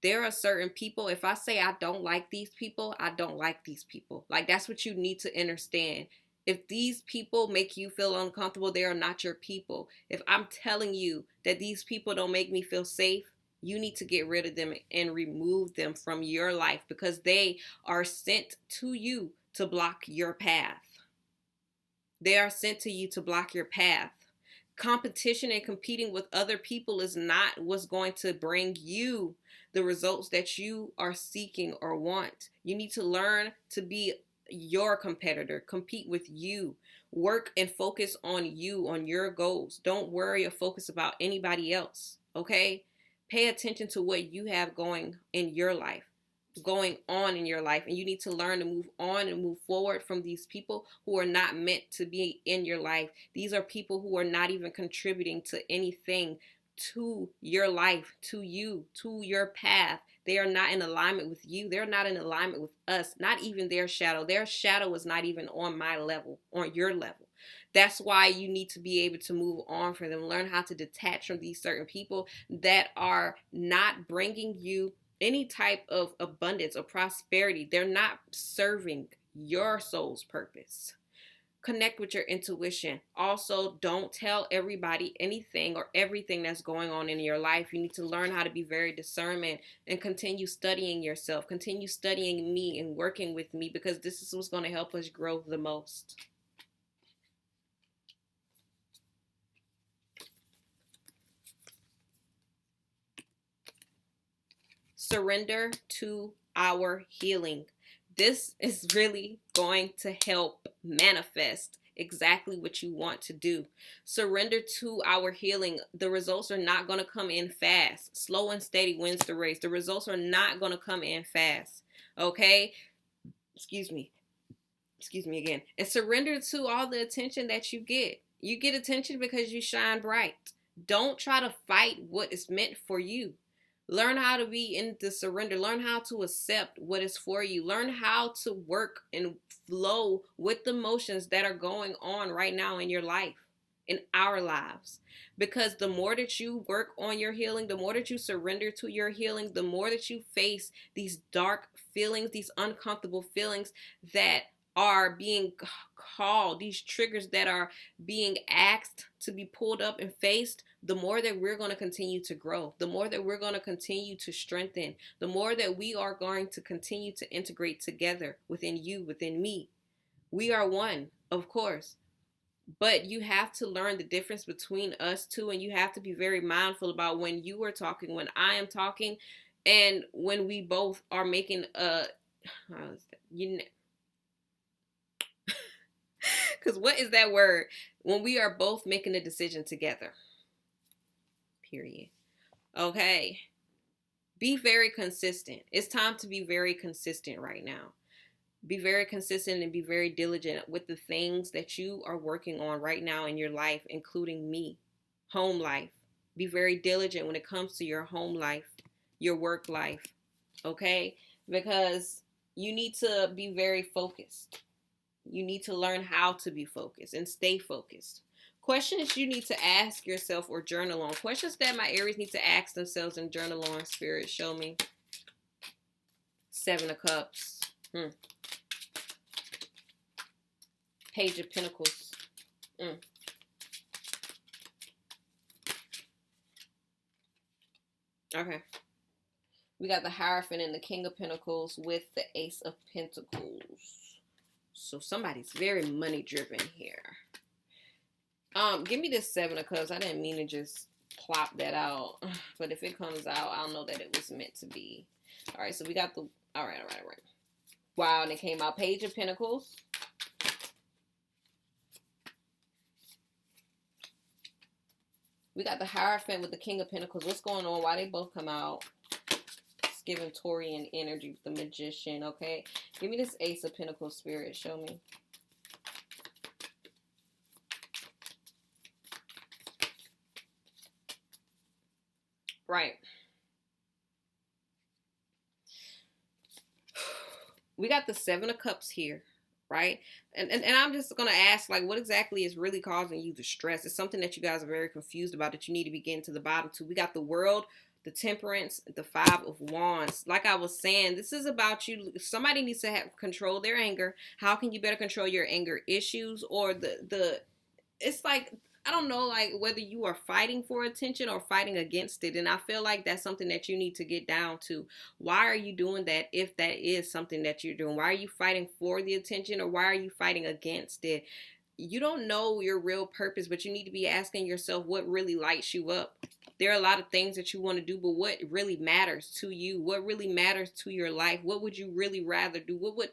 there are certain people, if I say I don't like these people, I don't like these people. Like, that's what you need to understand. If these people make you feel uncomfortable, they are not your people. If I'm telling you that these people don't make me feel safe, you need to get rid of them and remove them from your life, because they are sent to you to block your path. They are sent to you to block your path. Competition and competing with other people is not what's going to bring you the results that you are seeking or want. You need to learn to be your competitor. Compete with you. Work and focus on you, on your goals. Don't worry or focus about anybody else, okay? Pay attention to what you have going in your life, going on in your life, and you need to learn to move on and move forward from these people who are not meant to be in your life. These are people who are not even contributing to anything, to your life, to you, to your path. They are not in alignment with you. They're not in alignment with us, not even their shadow. Their shadow is not even on my level, on your level. That's why you need to be able to move on from them. Learn how to detach from these certain people that are not bringing you any type of abundance or prosperity. They're not serving your soul's purpose. Connect with your intuition. Also, don't tell everybody anything or everything that's going on in your life. You need to learn how to be very discernment and continue studying yourself. Continue studying me and working with me, because this is what's going to help us grow the most. Surrender to our healing. This is really going to help manifest exactly what you want to do. Surrender to our healing. The results are not going to come in fast. Slow and steady wins the race. The results are not going to come in fast. Okay? Excuse me again. And surrender to all the attention that you get. You get attention because you shine bright. Don't try to fight what is meant for you. Learn how to be in the surrender. Learn how to accept what is for you. Learn how to work and flow with the emotions that are going on right now in your life, in our lives. Because the more that you work on your healing, the more that you surrender to your healing, the more that you face these dark feelings, these uncomfortable feelings that are being called, these triggers that are being asked to be pulled up and faced, the more that we're going to continue to grow, the more that we're going to continue to strengthen, the more that we are going to continue to integrate together within you, within me. We are one, of course, but you have to learn the difference between us two, and you have to be very mindful about when you are talking, when I am talking, and when we both are making because what is that word? When we are both making a decision together. Period. Okay. Be very consistent. It's time to be very consistent right now. Be very consistent and be very diligent with the things that you are working on right now in your life, including me. Home life. Be very diligent when it comes to your home life, your work life. Okay? Because you need to be very focused. You need to learn how to be focused and stay focused. Questions you need to ask yourself or journal on. Questions that my Aries need to ask themselves and journal on. Spirit, show me. 7 of Cups. Page of Pentacles. Okay. We got the Hierophant and the King of Pentacles with the Ace of Pentacles. So somebody's very money driven here. Give me this 7 of Cups. I didn't mean to just plop that out. But if it comes out, I'll know that it was meant to be. All right, so we got the... All right. Wow, and it came out Page of Pentacles. We got the Hierophant with the King of Pentacles. What's going on? Why they both come out? It's giving Taurian energy with the Magician, okay? Give me this Ace of Pentacles, Spirit. Show me. Right. We got the 7 of Cups here, right? And I'm just going to ask, like, what exactly is really causing you the stress? It's something that you guys are very confused about that you need to be getting to the bottom to. We got the World, the Temperance, the 5 of Wands. Like I was saying, this is about you. Somebody needs to have control their anger. How can you better control your anger issues? Or it's like, I don't know, like whether you are fighting for attention or fighting against it. And I feel like that's something that you need to get down to. Why are you doing that if that is something that you're doing? Why are you fighting for the attention or why are you fighting against it? You don't know your real purpose, but you need to be asking yourself what really lights you up. There are a lot of things that you want to do, but what really matters to you? What really matters to your life? What would you really rather do? What would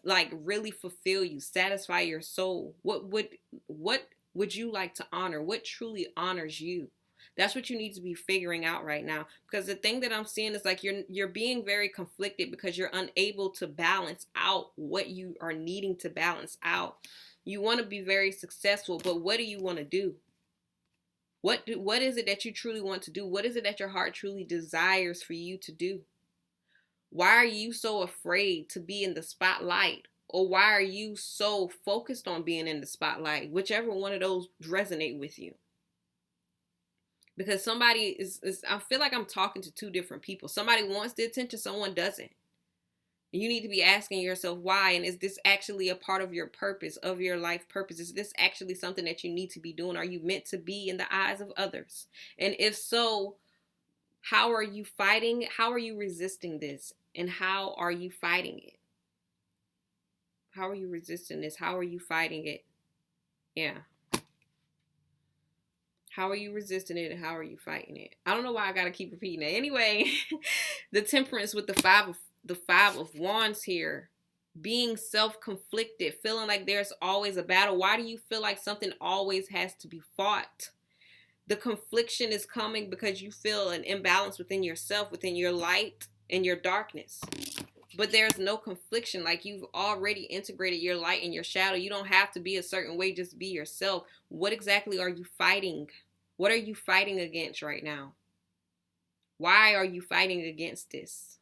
like really fulfill you, satisfy your soul? What would you like to honor? What truly honors you? That's what you need to be figuring out right now. Because the thing that I'm seeing is like you're being very conflicted because you're unable to balance out what you are needing to balance out. You want to be very successful, but what do you want to do? What is it that you truly want to do? What is it that your heart truly desires for you to do? Why are you so afraid to be in the spotlight? Or why are you so focused on being in the spotlight? Whichever one of those resonate with you. Because somebody I feel like I'm talking to two different people. Somebody wants the attention, someone doesn't. You need to be asking yourself why, and is this actually a part of your purpose, of your life purpose? Is this actually something that you need to be doing? Are you meant to be in the eyes of others? And if so, how are you fighting? How are you resisting this? And how are you fighting it? How are you resisting this? How are you fighting it? Yeah. How are you resisting it and how are you fighting it? I don't know why I gotta keep repeating it. Anyway, the Temperance with the five of Wands here, being self-conflicted, feeling like there's always a battle. Why do you feel like something always has to be fought? The confliction is coming because you feel an imbalance within yourself, within your light and your darkness. But there's no confliction. Like, you've already integrated your light and your shadow. You don't have to be a certain way, just be yourself. What exactly are you fighting? What are you fighting against right now? Why are you fighting against this?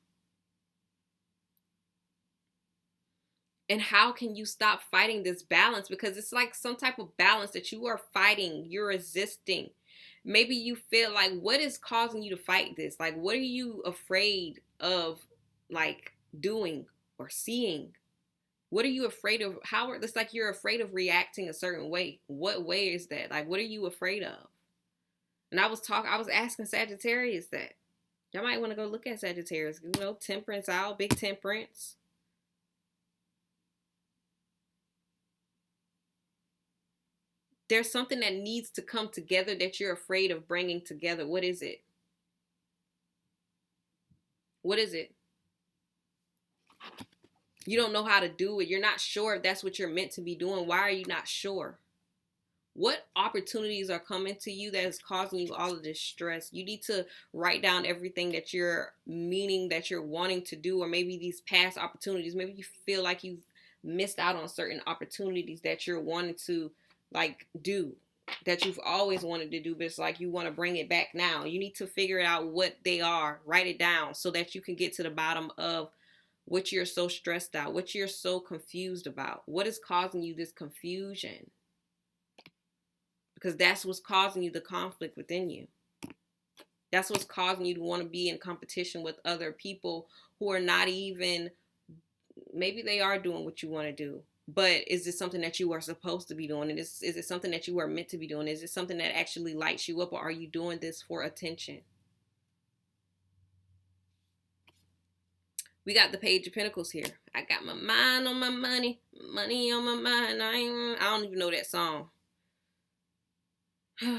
And how can you stop fighting this balance? Because it's like some type of balance that you are fighting, you're resisting. Maybe you feel like, what is causing you to fight this? Like, what are you afraid of, like, doing or seeing? What are you afraid of? How it's like you're afraid of reacting a certain way. What way is that? Like, what are you afraid of? And I was asking Sagittarius that. Y'all might want to go look at Sagittarius. You know, temperance out, big temperance. There's something that needs to come together that you're afraid of bringing together. What is it? What is it? You don't know how to do it. You're not sure if that's what you're meant to be doing. Why are you not sure? What opportunities are coming to you that is causing you all of this stress? You need to write down everything that you're meaning, that you're wanting to do, or maybe these past opportunities. Maybe you feel like you've missed out on certain opportunities that you're wanting to, like, do, that you've always wanted to do, but it's like you want to bring it back now. You need to figure out what they are. Write it down so that you can get to the bottom of what you're so stressed out, what you're so confused about. What is causing you this confusion? Because that's what's causing you the conflict within you. That's what's causing you to want to be in competition with other people who are not even, maybe they are doing what you want to do. But is it something that you are supposed to be doing? And is it something that you are meant to be doing? Is it something that actually lights you up, or are you doing this for attention? We got the Page of Pentacles here. I got my mind on my money, money on my mind. I don't even know that song. I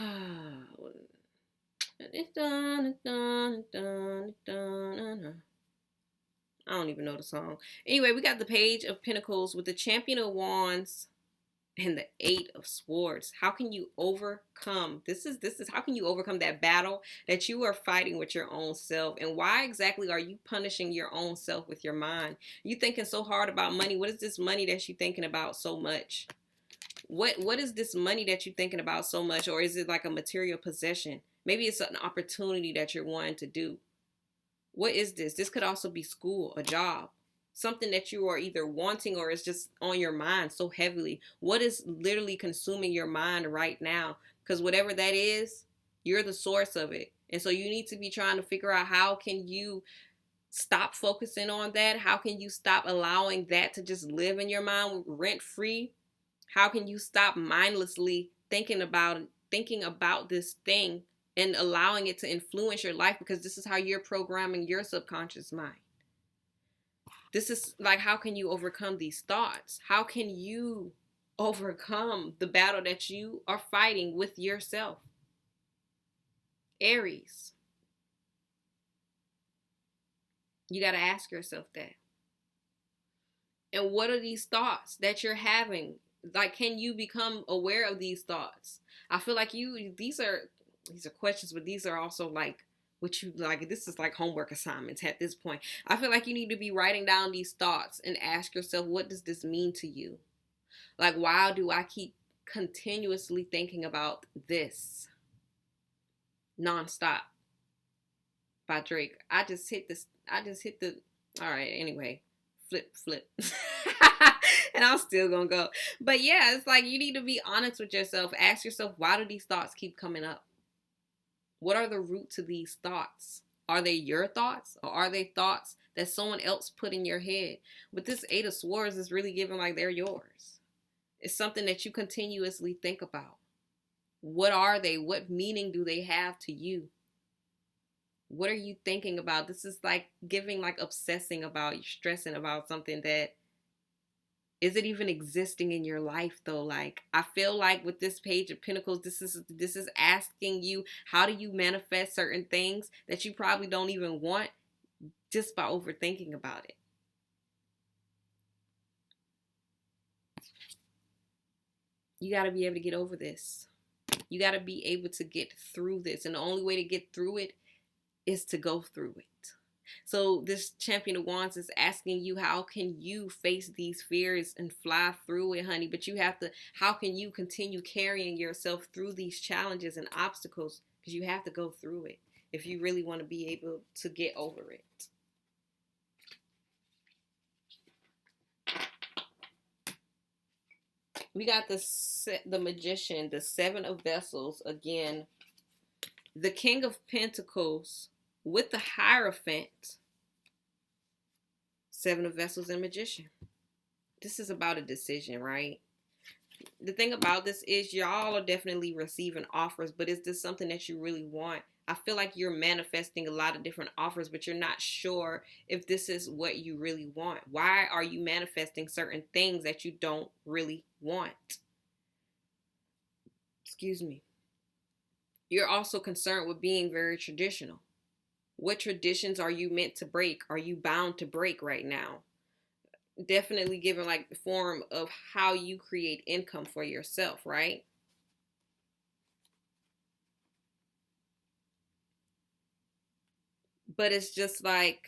don't even know the song. Anyway, we got the Page of Pentacles with the Champion of Wands and the Eight of Swords. How can you overcome? This is how can you overcome that battle that you are fighting with your own self? And why exactly are you punishing your own self with your mind? You thinking so hard about money. What is this money that you thinking about so much? What is this money that you're thinking about so much? Or is it like a material possession? Maybe it's an opportunity that you're wanting to do. What is this? This could also be school, a job, something that you are either wanting or is just on your mind so heavily. What is literally consuming your mind right now? Because whatever that is, you're the source of it. And so you need to be trying to figure out, how can you stop focusing on that? How can you stop allowing that to just live in your mind rent free? How can you stop mindlessly thinking about this thing and allowing it to influence your life? Because this is how you're programming your subconscious mind. This is like, how can you overcome these thoughts? How can you overcome the battle that you are fighting with yourself? Aries. You got to ask yourself that. And what are these thoughts that you're having? Like, can you become aware of these thoughts? I feel like these are questions, but these are also like what you like. This is like homework assignments at this point. I feel like you need to be writing down these thoughts and ask yourself, what does this mean to you? Like, why do I keep continuously thinking about this? Nonstop by Drake. I just hit the, all right, anyway, flip. And I'm still gonna go. But yeah, it's like you need to be honest with yourself. Ask yourself, why do these thoughts keep coming up? What are the root to these thoughts? Are they your thoughts, or are they thoughts that someone else put in your head? But this Eight of Swords is really giving like they're yours. It's something that you continuously think about. What are they? What meaning do they have to you? What are you thinking about? This is like giving, like obsessing about, you're stressing about something that, is it even existing in your life though? Like, I feel like with this Page of Pentacles, this is asking you, how do you manifest certain things that you probably don't even want just by overthinking about it? You got to be able to get over this. You got to be able to get through this. And the only way to get through it is to go through it. So this Champion of Wands is asking you, how can you face these fears and fly through it, honey? But you have to, how can you continue carrying yourself through these challenges and obstacles? Because you have to go through it if you really want to be able to get over it. We got the Magician, the Seven of Vessels again, the King of Pentacles with the Hierophant, Seven of Vessels and Magician. This is about a decision, right? The thing about this is y'all are definitely receiving offers, but is this something that you really want? I feel like you're manifesting a lot of different offers, but you're not sure if this is what you really want. Why are you manifesting certain things that you don't really want? Excuse me. You're also concerned with being very traditional. What traditions are you meant to break? Are you bound to break right now? Definitely giving like the form of how you create income for yourself, right? But it's just like,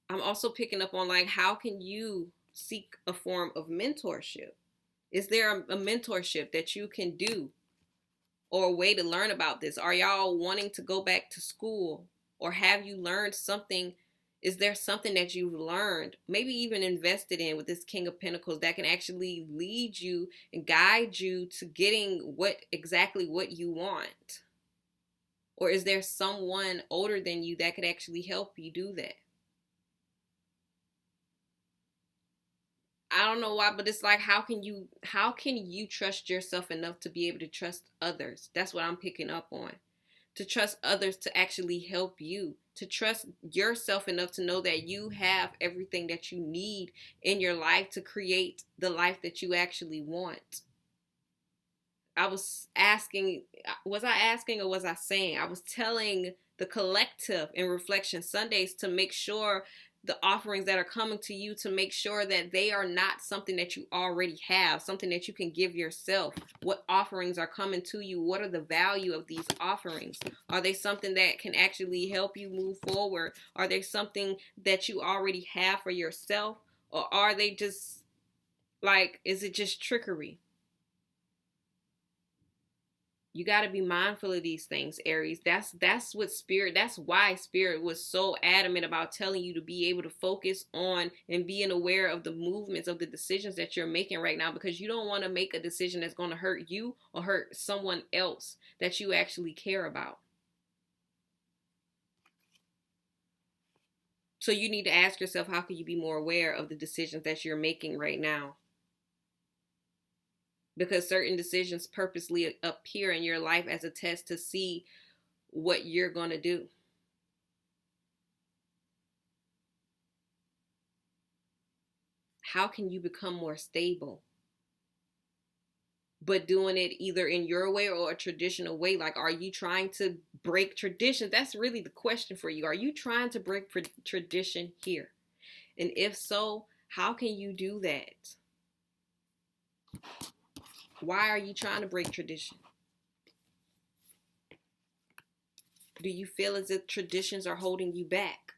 I'm also picking up on like, how can you seek a form of mentorship? Is there a mentorship that you can do or a way to learn about this? Are y'all wanting to go back to school, or have you learned something? Is there something that you've learned, maybe even invested in with this King of Pentacles, that can actually lead you and guide you to getting exactly what you want? Or is there someone older than you that could actually help you do that? I don't know why, but it's like, how can you trust yourself enough to be able to trust others? That's what I'm picking up on. To trust others to actually help you, to trust yourself enough to know that you have everything that you need in your life to create the life that you actually want. I was asking, was I asking or was I saying? I was telling the collective in Reflection Sundays to make sure the offerings that are coming to you, to make sure that they are not something that you already have, something that you can give yourself. What offerings are coming to you? What are the value of these offerings? Are they something that can actually help you move forward? Are they something that you already have for yourself? Or are they just like, is it just trickery? You got to be mindful of these things, Aries. That's what Spirit, that's why Spirit was so adamant about telling you to be able to focus on and being aware of the movements of the decisions that you're making right now, because you don't want to make a decision that's going to hurt you or hurt someone else that you actually care about. So you need to ask yourself, how can you be more aware of the decisions that you're making right now? Because certain decisions purposely appear in your life as a test to see what you're going to do. How can you become more stable? But doing it either in your way or a traditional way. Like, are you trying to break tradition? That's really the question for you. Are you trying to break tradition here? And if so, how can you do that? Why are you trying to break tradition? Do you feel as if traditions are holding you back?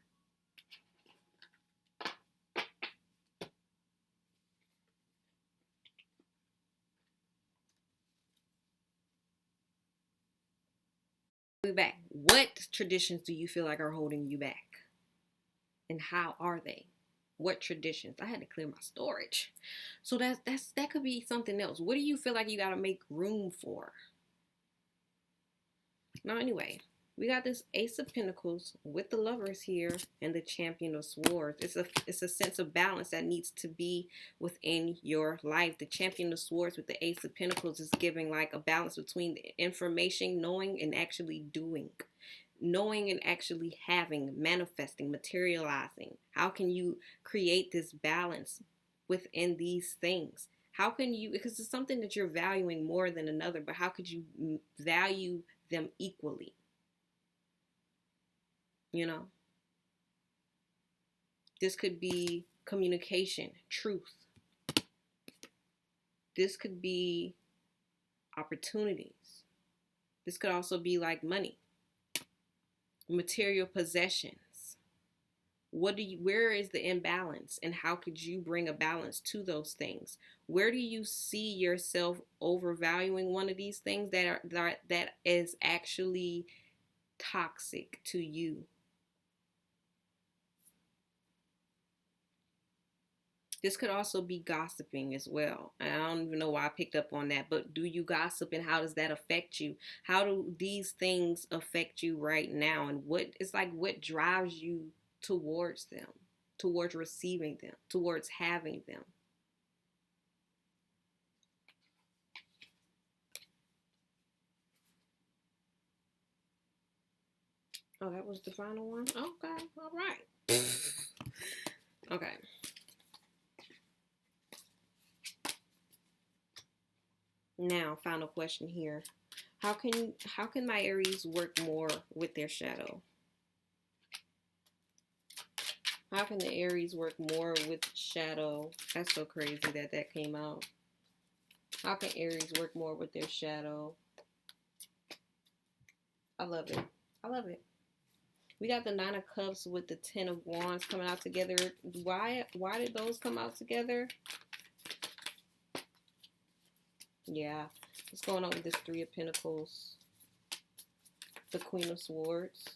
Back. What traditions do you feel like are holding you back? And how are they? What traditions? I had to clear my storage. So that could be something else. What do you feel like you got to make room for? Now, anyway, we got this Ace of Pentacles with the Lovers here and the Champion of Swords. It's a sense of balance that needs to be within your life. The Champion of Swords with the Ace of Pentacles is giving like a balance between the information, knowing, and actually doing. Knowing and actually having, manifesting, materializing. How can you create this balance within these things? How can you, because it's something that you're valuing more than another, but how could you value them equally? You know, this could be communication, truth. This could be opportunities. This could also be like money. material possessions. Where is the imbalance, and how could you bring a balance to those things? Where do you see yourself overvaluing one of these things that is actually toxic to you? This could also be gossiping as well. I don't even know why I picked up on that, but do you gossip, and how does that affect you? How do these things affect you right now? And what drives you towards them, towards receiving them, towards having them? Oh, that was the final one? Okay, all right. Okay. Now, final question here. How can my Aries work more with their shadow? How can the Aries work more with shadow? That's so crazy that came out. How can Aries work more with their shadow? I love it. I love it. We got the Nine of Cups with the Ten of Wands coming out together. Why did those come out together? Yeah. What's going on with this Three of Pentacles? The Queen of Swords.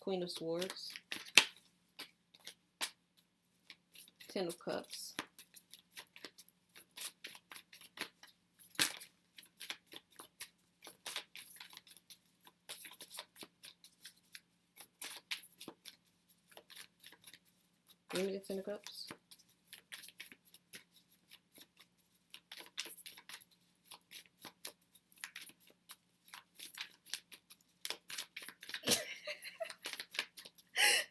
Queen of Swords. Ten of Cups. Give me the Ten of Cups.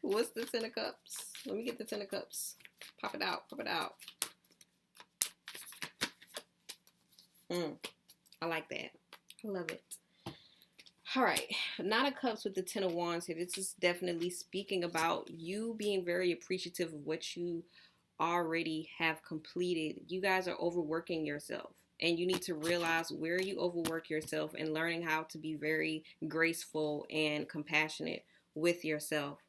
What's the Ten of Cups? Let me get the Ten of Cups. Pop it out. Pop it out. I like that. I love it. All right. Nine of Cups with the Ten of Wands here. This is definitely speaking about you being very appreciative of what you already have completed. You guys are overworking yourself, and you need to realize where you overwork yourself and learning how to be very graceful and compassionate with yourself.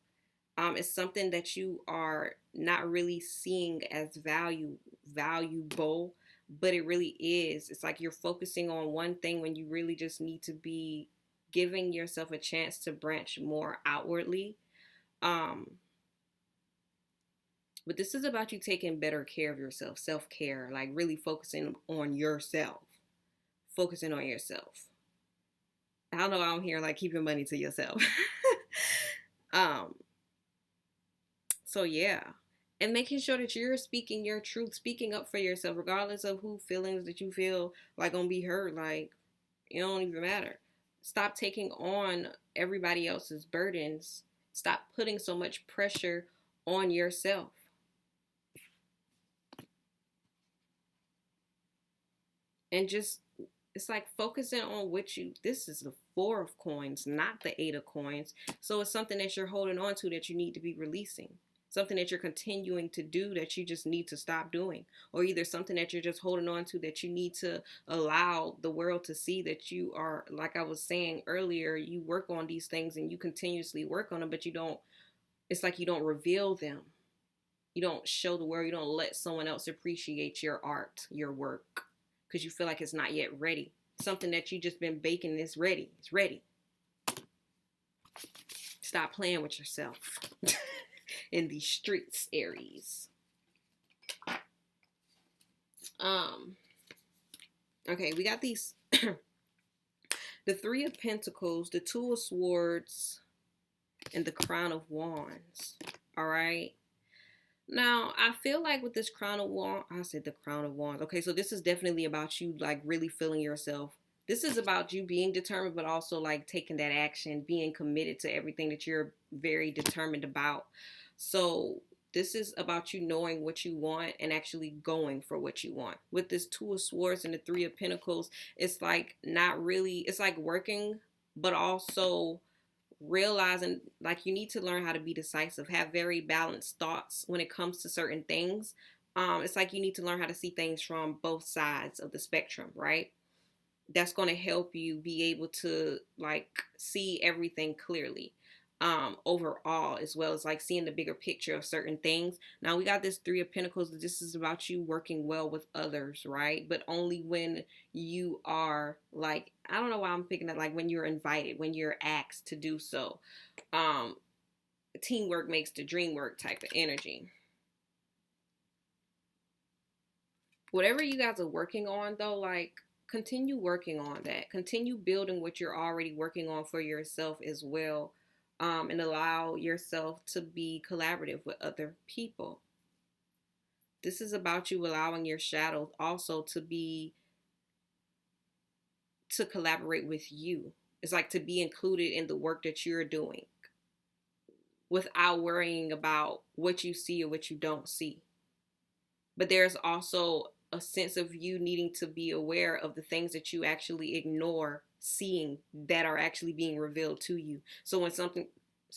It's something that you are not really seeing as valuable, but it really is. It's like you're focusing on one thing when you really just need to be giving yourself a chance to branch more outwardly. But this is about you taking better care of yourself, self-care, like really focusing on yourself. Focusing on yourself. I don't know why I'm here like keeping money to yourself. um So yeah, and making sure that you're speaking your truth, speaking up for yourself, regardless of who feelings that you feel like gonna be hurt. Like, it don't even matter. Stop taking on everybody else's burdens. Stop putting so much pressure on yourself. And just, it's like focusing on what you, this is the Four of Coins, not the Eight of Coins. So it's something that you're holding on to that you need to be releasing. Something that you're continuing to do that you just need to stop doing. Or either something that you're just holding on to that you need to allow the world to see that you are, like I was saying earlier, you work on these things and you continuously work on them, but you don't, it's like you don't reveal them. You don't show the world, you don't let someone else appreciate your art, your work, because you feel like it's not yet ready. Something that you just been baking is ready. It's ready. Stop playing with yourself. In these streets, Aries. Okay, we got these the Three of Pentacles, the Two of Swords, and the Crown of Wands. All right. Now, I feel like with this Crown of Wands, I said the Crown of Wands. Okay, so this is definitely about you like really feeling yourself. This is about you being determined, but also like taking that action, being committed to everything that you're very determined about. So this is about you knowing what you want and actually going for what you want. With this Two of Swords and the Three of Pentacles, it's like not really, it's like working, but also realizing like you need to learn how to be decisive, have very balanced thoughts when it comes to certain things, It's like you need to learn how to see things from both sides of the spectrum, right? That's going to help you be able to like see everything clearly, overall, as well as like seeing the bigger picture of certain things. Now we got this Three of Pentacles. This is about you working well with others, right? But only when you are like, I don't know why I'm picking that, like when you're invited, when you're asked to do so. Teamwork makes the dream work type of energy. Whatever you guys are working on though, like continue working on that. Continue building what you're already working on for yourself as well. And allow yourself to be collaborative with other people. This is about you allowing your shadow also to collaborate with you. It's like to be included in the work that you're doing without worrying about what you see or what you don't see. But there's also a sense of you needing to be aware of the things that you actually ignore seeing that are actually being revealed to you. So when something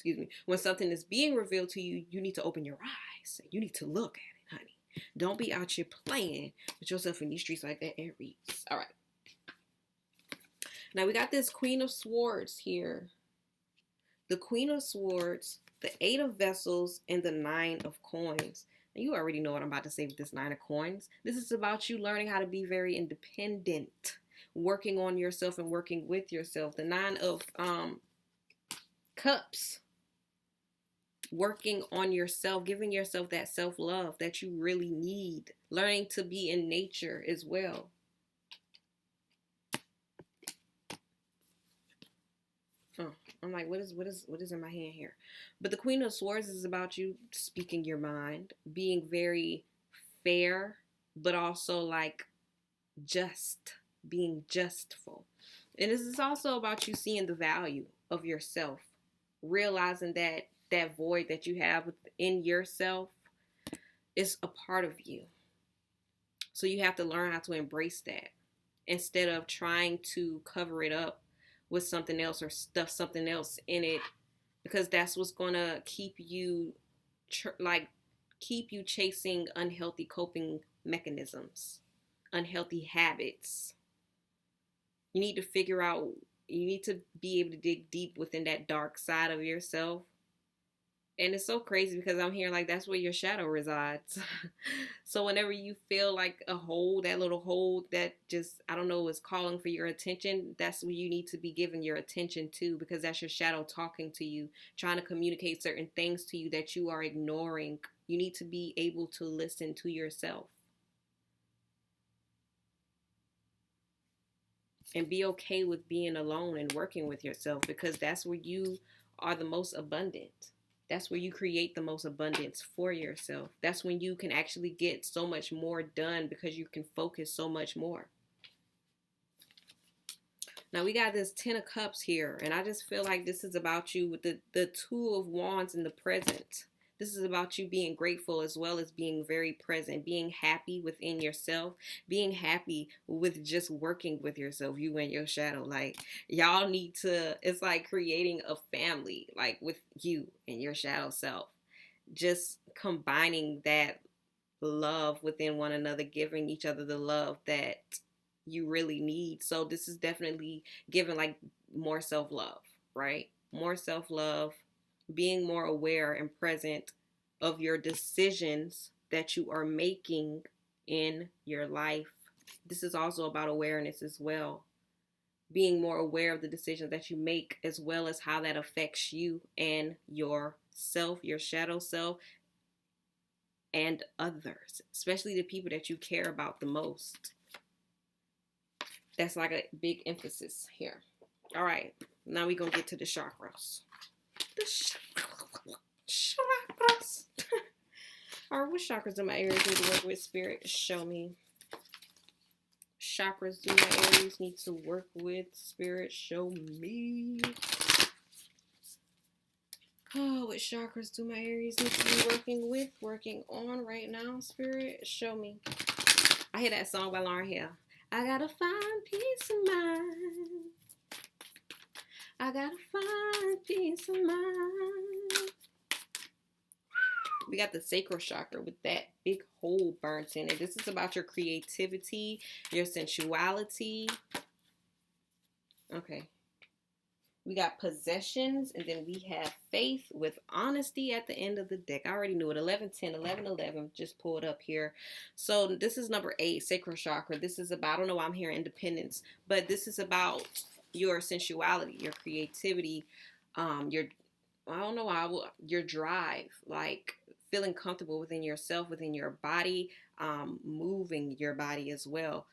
is being revealed to you, you need to open your eyes. You need to look at it, honey. Don't be out here playing with yourself in these streets like that, Aries. All right. Now we got this Queen of Swords here. The Queen of Swords, the Eight of Vessels, and the Nine of Coins. You already know what I'm about to say with this Nine of Coins. This is about you learning how to be very independent, working on yourself and working with yourself. The Nine of Cups, working on yourself, giving yourself that self-love that you really need, learning to be in nature as well. Oh, I'm like, what is in my hand here? But the Queen of Swords is about you speaking your mind, being very fair, but also like being justful. And this is also about you seeing the value of yourself, realizing that that void that you have within yourself is a part of you. So you have to learn how to embrace that instead of trying to cover it up with something else or stuff something else in it, because that's what's going to keep you chasing unhealthy coping mechanisms, unhealthy habits. You need to be able to dig deep within that dark side of yourself. And it's so crazy because I'm hearing like that's where your shadow resides. So whenever you feel like a hole, that little hole that just, I don't know, is calling for your attention, that's where you need to be giving your attention to, because that's your shadow talking to you, trying to communicate certain things to you that you are ignoring. You need to be able to listen to yourself. And be okay with being alone and working with yourself, because that's where you are the most abundant. That's where you create the most abundance for yourself. That's when you can actually get so much more done because you can focus so much more. Now we got this Ten of Cups here, and I just feel like this is about you with the Two of Wands in the present. This is about you being grateful as well as being very present, being happy within yourself, being happy with just working with yourself, you and your shadow. Like, y'all need to, it's like creating a family, like with you and your shadow self. Just combining that love within one another, giving each other the love that you really need. So this is definitely giving like more self-love, right? More self-love, being more aware and present of your decisions that you are making in your life. This is also about awareness as well. Being more aware of the decisions that you make, as well as how that affects you and yourself, your shadow self, and others, especially the people that you care about the most. That's like a big emphasis here. All right, now we're going to get to the chakras. The chakras. All right, what chakras do my Aries need to work with, Spirit? Show me. Chakras do my Aries need to work with, Spirit? Show me. Oh, what chakras do my Aries need to be working on right now, Spirit? Show me. I hear that song by Lauryn Hill. I gotta find peace of mind. I gotta find peace of mind. We got the sacral chakra with that big hole burnt in it. This is about your creativity, your sensuality. Okay. We got possessions, and then we have faith with honesty at the end of the deck. I already knew it. 11, 10, 11, 11 just pulled up here. So this is number 8, sacral chakra. This is about, I don't know why I'm hearing independence, but this is about your sensuality, your creativity, your, I don't know why, your drive, like feeling comfortable within yourself, within your body, moving your body as well.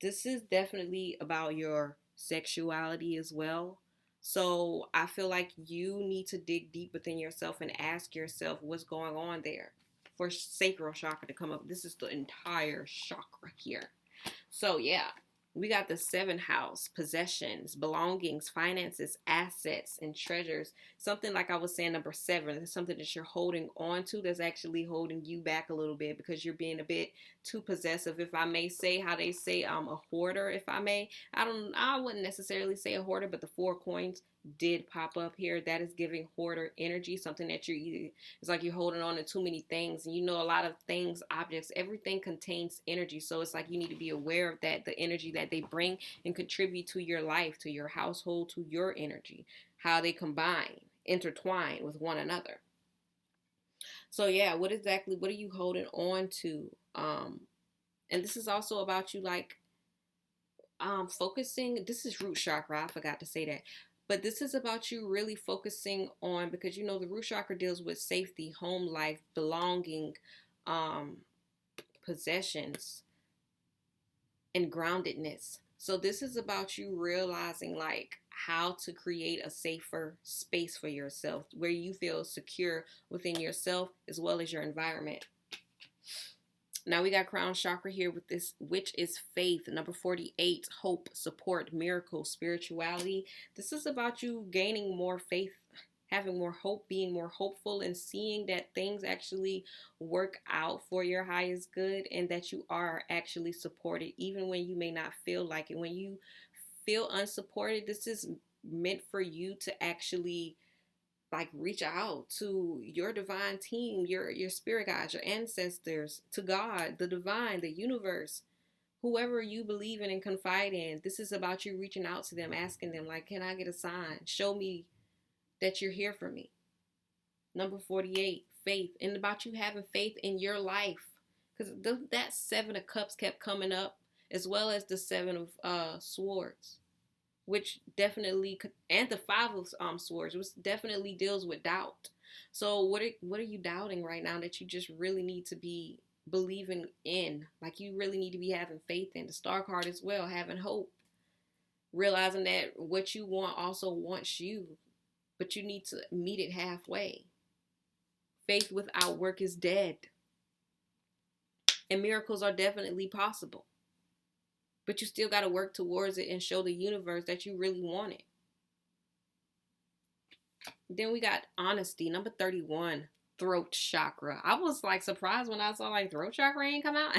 This is definitely about your sexuality as well. So I feel like you need to dig deep within yourself and ask yourself what's going on there for sacral chakra to come up. This is the entire chakra here. So yeah, we got the 7th house, possessions, belongings, finances, assets, and treasures. Something like I was saying, number 7, is something that you're holding on to that's actually holding you back a little bit because you're being a bit too possessive. If I may say, how they say, a hoarder, if I may. I wouldn't necessarily say a hoarder, but the 4 coins did pop up here. That is giving hoarder energy, something that it's like you're holding on to too many things. And you know, a lot of things, objects, everything contains energy. So it's like you need to be aware of that, the energy that they bring and contribute to your life, to your household, to your energy, how they combine, intertwine with one another. So yeah, what are you holding on to? And this is also about you, like, focusing. This is root chakra. I forgot to say that. But this is about you really focusing on, because you know the root chakra deals with safety, home life, belonging, possessions, and groundedness. So this is about you realizing, like, how to create a safer space for yourself where you feel secure within yourself as well as your environment. Now we got crown chakra here with this, which is faith. Number 48, hope, support, miracle, spirituality. This is about you gaining more faith, having more hope, being more hopeful, and seeing that things actually work out for your highest good and that you are actually supported even when you may not feel like it. When you feel unsupported, this is meant for you to actually, like, reach out to your divine team, your spirit guides, your ancestors, to God, the divine, the universe, whoever you believe in and confide in. This is about you reaching out to them, asking them, like, can I get a sign? Show me that you're here for me. Number 48, faith, and about you having faith in your life, because that 7 of cups kept coming up, as well as the 7 of swords, which definitely, and the 5 of swords, which definitely deals with doubt. So what are you doubting right now that you just really need to be believing in? Like, you really need to be having faith in. The star card as well, having hope, realizing that what you want also wants you, but you need to meet it halfway. Faith without work is dead, and miracles are definitely possible. But you still got to work towards it and show the universe that you really want it. Then we got honesty. Number 31, throat chakra. I was like surprised when I saw like throat chakra ain't come out.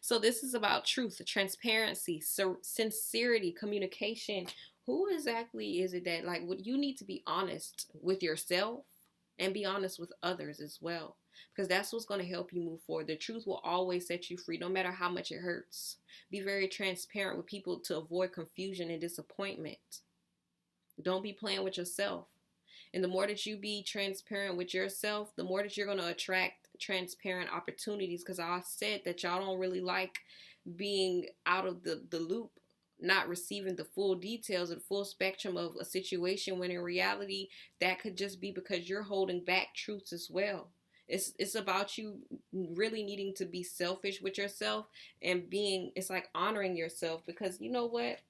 So this is about truth, transparency, sincerity, communication. Who exactly is it that, like, what you need to be honest with yourself and be honest with others as well, because that's what's going to help you move forward. The truth will always set you free, no matter how much it hurts. Be very transparent with people to avoid confusion and disappointment. Don't be playing with yourself. And the more that you be transparent with yourself, the more that you're going to attract transparent opportunities, because I said that y'all don't really like being out of the loop, not receiving the full details or the full spectrum of a situation, when in reality that could just be because you're holding back truths as well. It's about you really needing to be selfish with yourself and it's like honoring yourself, because you know what?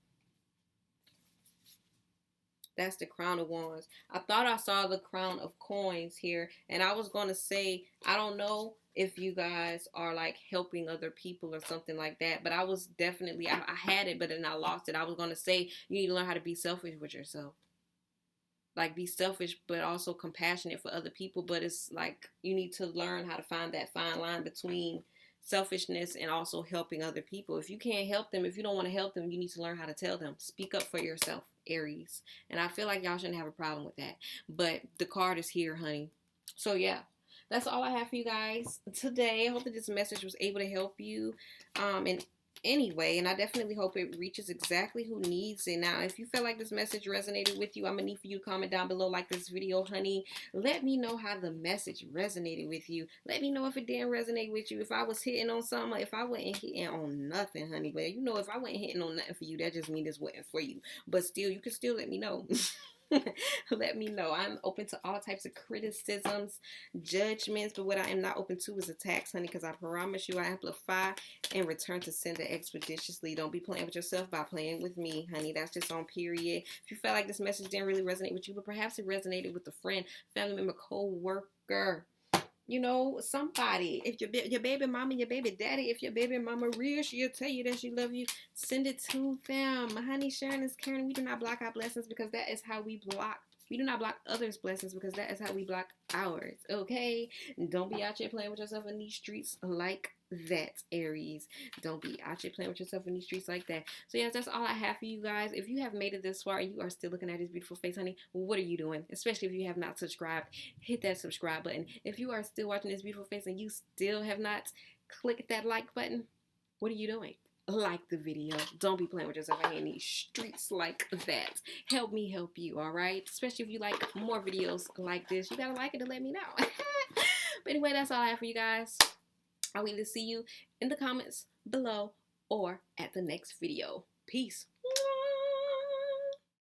That's the crown of wands. I thought I saw the crown of coins here, and I was going to say, I don't know if you guys are like helping other people or something like that, but I was definitely, I had it, but then I lost it. I was going to say, you need to learn how to be selfish with yourself. Like, be selfish, but also compassionate for other people. But it's like, you need to learn how to find that fine line between selfishness and also helping other people. If you can't help them, if you don't want to help them, you need to learn how to tell them. Speak up for yourself, Aries. And I feel like y'all shouldn't have a problem with that. But the card is here, honey. So yeah, that's all I have for you guys today. I hope that this message was able to help you in any way, and I definitely hope it reaches exactly who needs it. Now, if you feel like this message resonated with you, I'm gonna need for you to comment down below, like this video, honey. Let me know how the message resonated with you. Let me know if it didn't resonate with you, if I was hitting on something, if I wasn't hitting on nothing, honey. But you know, if I wasn't hitting on nothing for you, that just means this wasn't for you. But still, you can still let me know. Let me know. I'm open to all types of criticisms, judgments, but what I am not open to is attacks, honey, because I promise you I amplify and return to sender expeditiously. Don't be playing with yourself by playing with me, honey. That's just on period. If you felt like this message didn't really resonate with you, but perhaps it resonated with a friend, family member, co-worker, you know, somebody. If your baby mama, your baby daddy, if your baby mama real, she'll tell you that she love you. Send it to them. Honey, sharing is caring. We do not block our blessings because that is how we block. We do not block others' blessings because that is how we block ours. Okay? Don't be out here playing with yourself in these streets like that, Aries. Don't be out here playing with yourself in these streets like that. So yes, that's all I have for you guys. If you have made it this far and you are still looking at his beautiful face, honey, what are you doing? Especially if you have not subscribed, hit that subscribe button. If you are still watching this beautiful face and you still have not clicked that like button, what are you doing? Like the video. Don't be playing with yourself out here in these streets like that. Help me help you, all right? Especially if you like more videos like this. You gotta like it to let me know. But anyway, that's all I have for you guys. I'll either see you in the comments below or at the next video. Peace.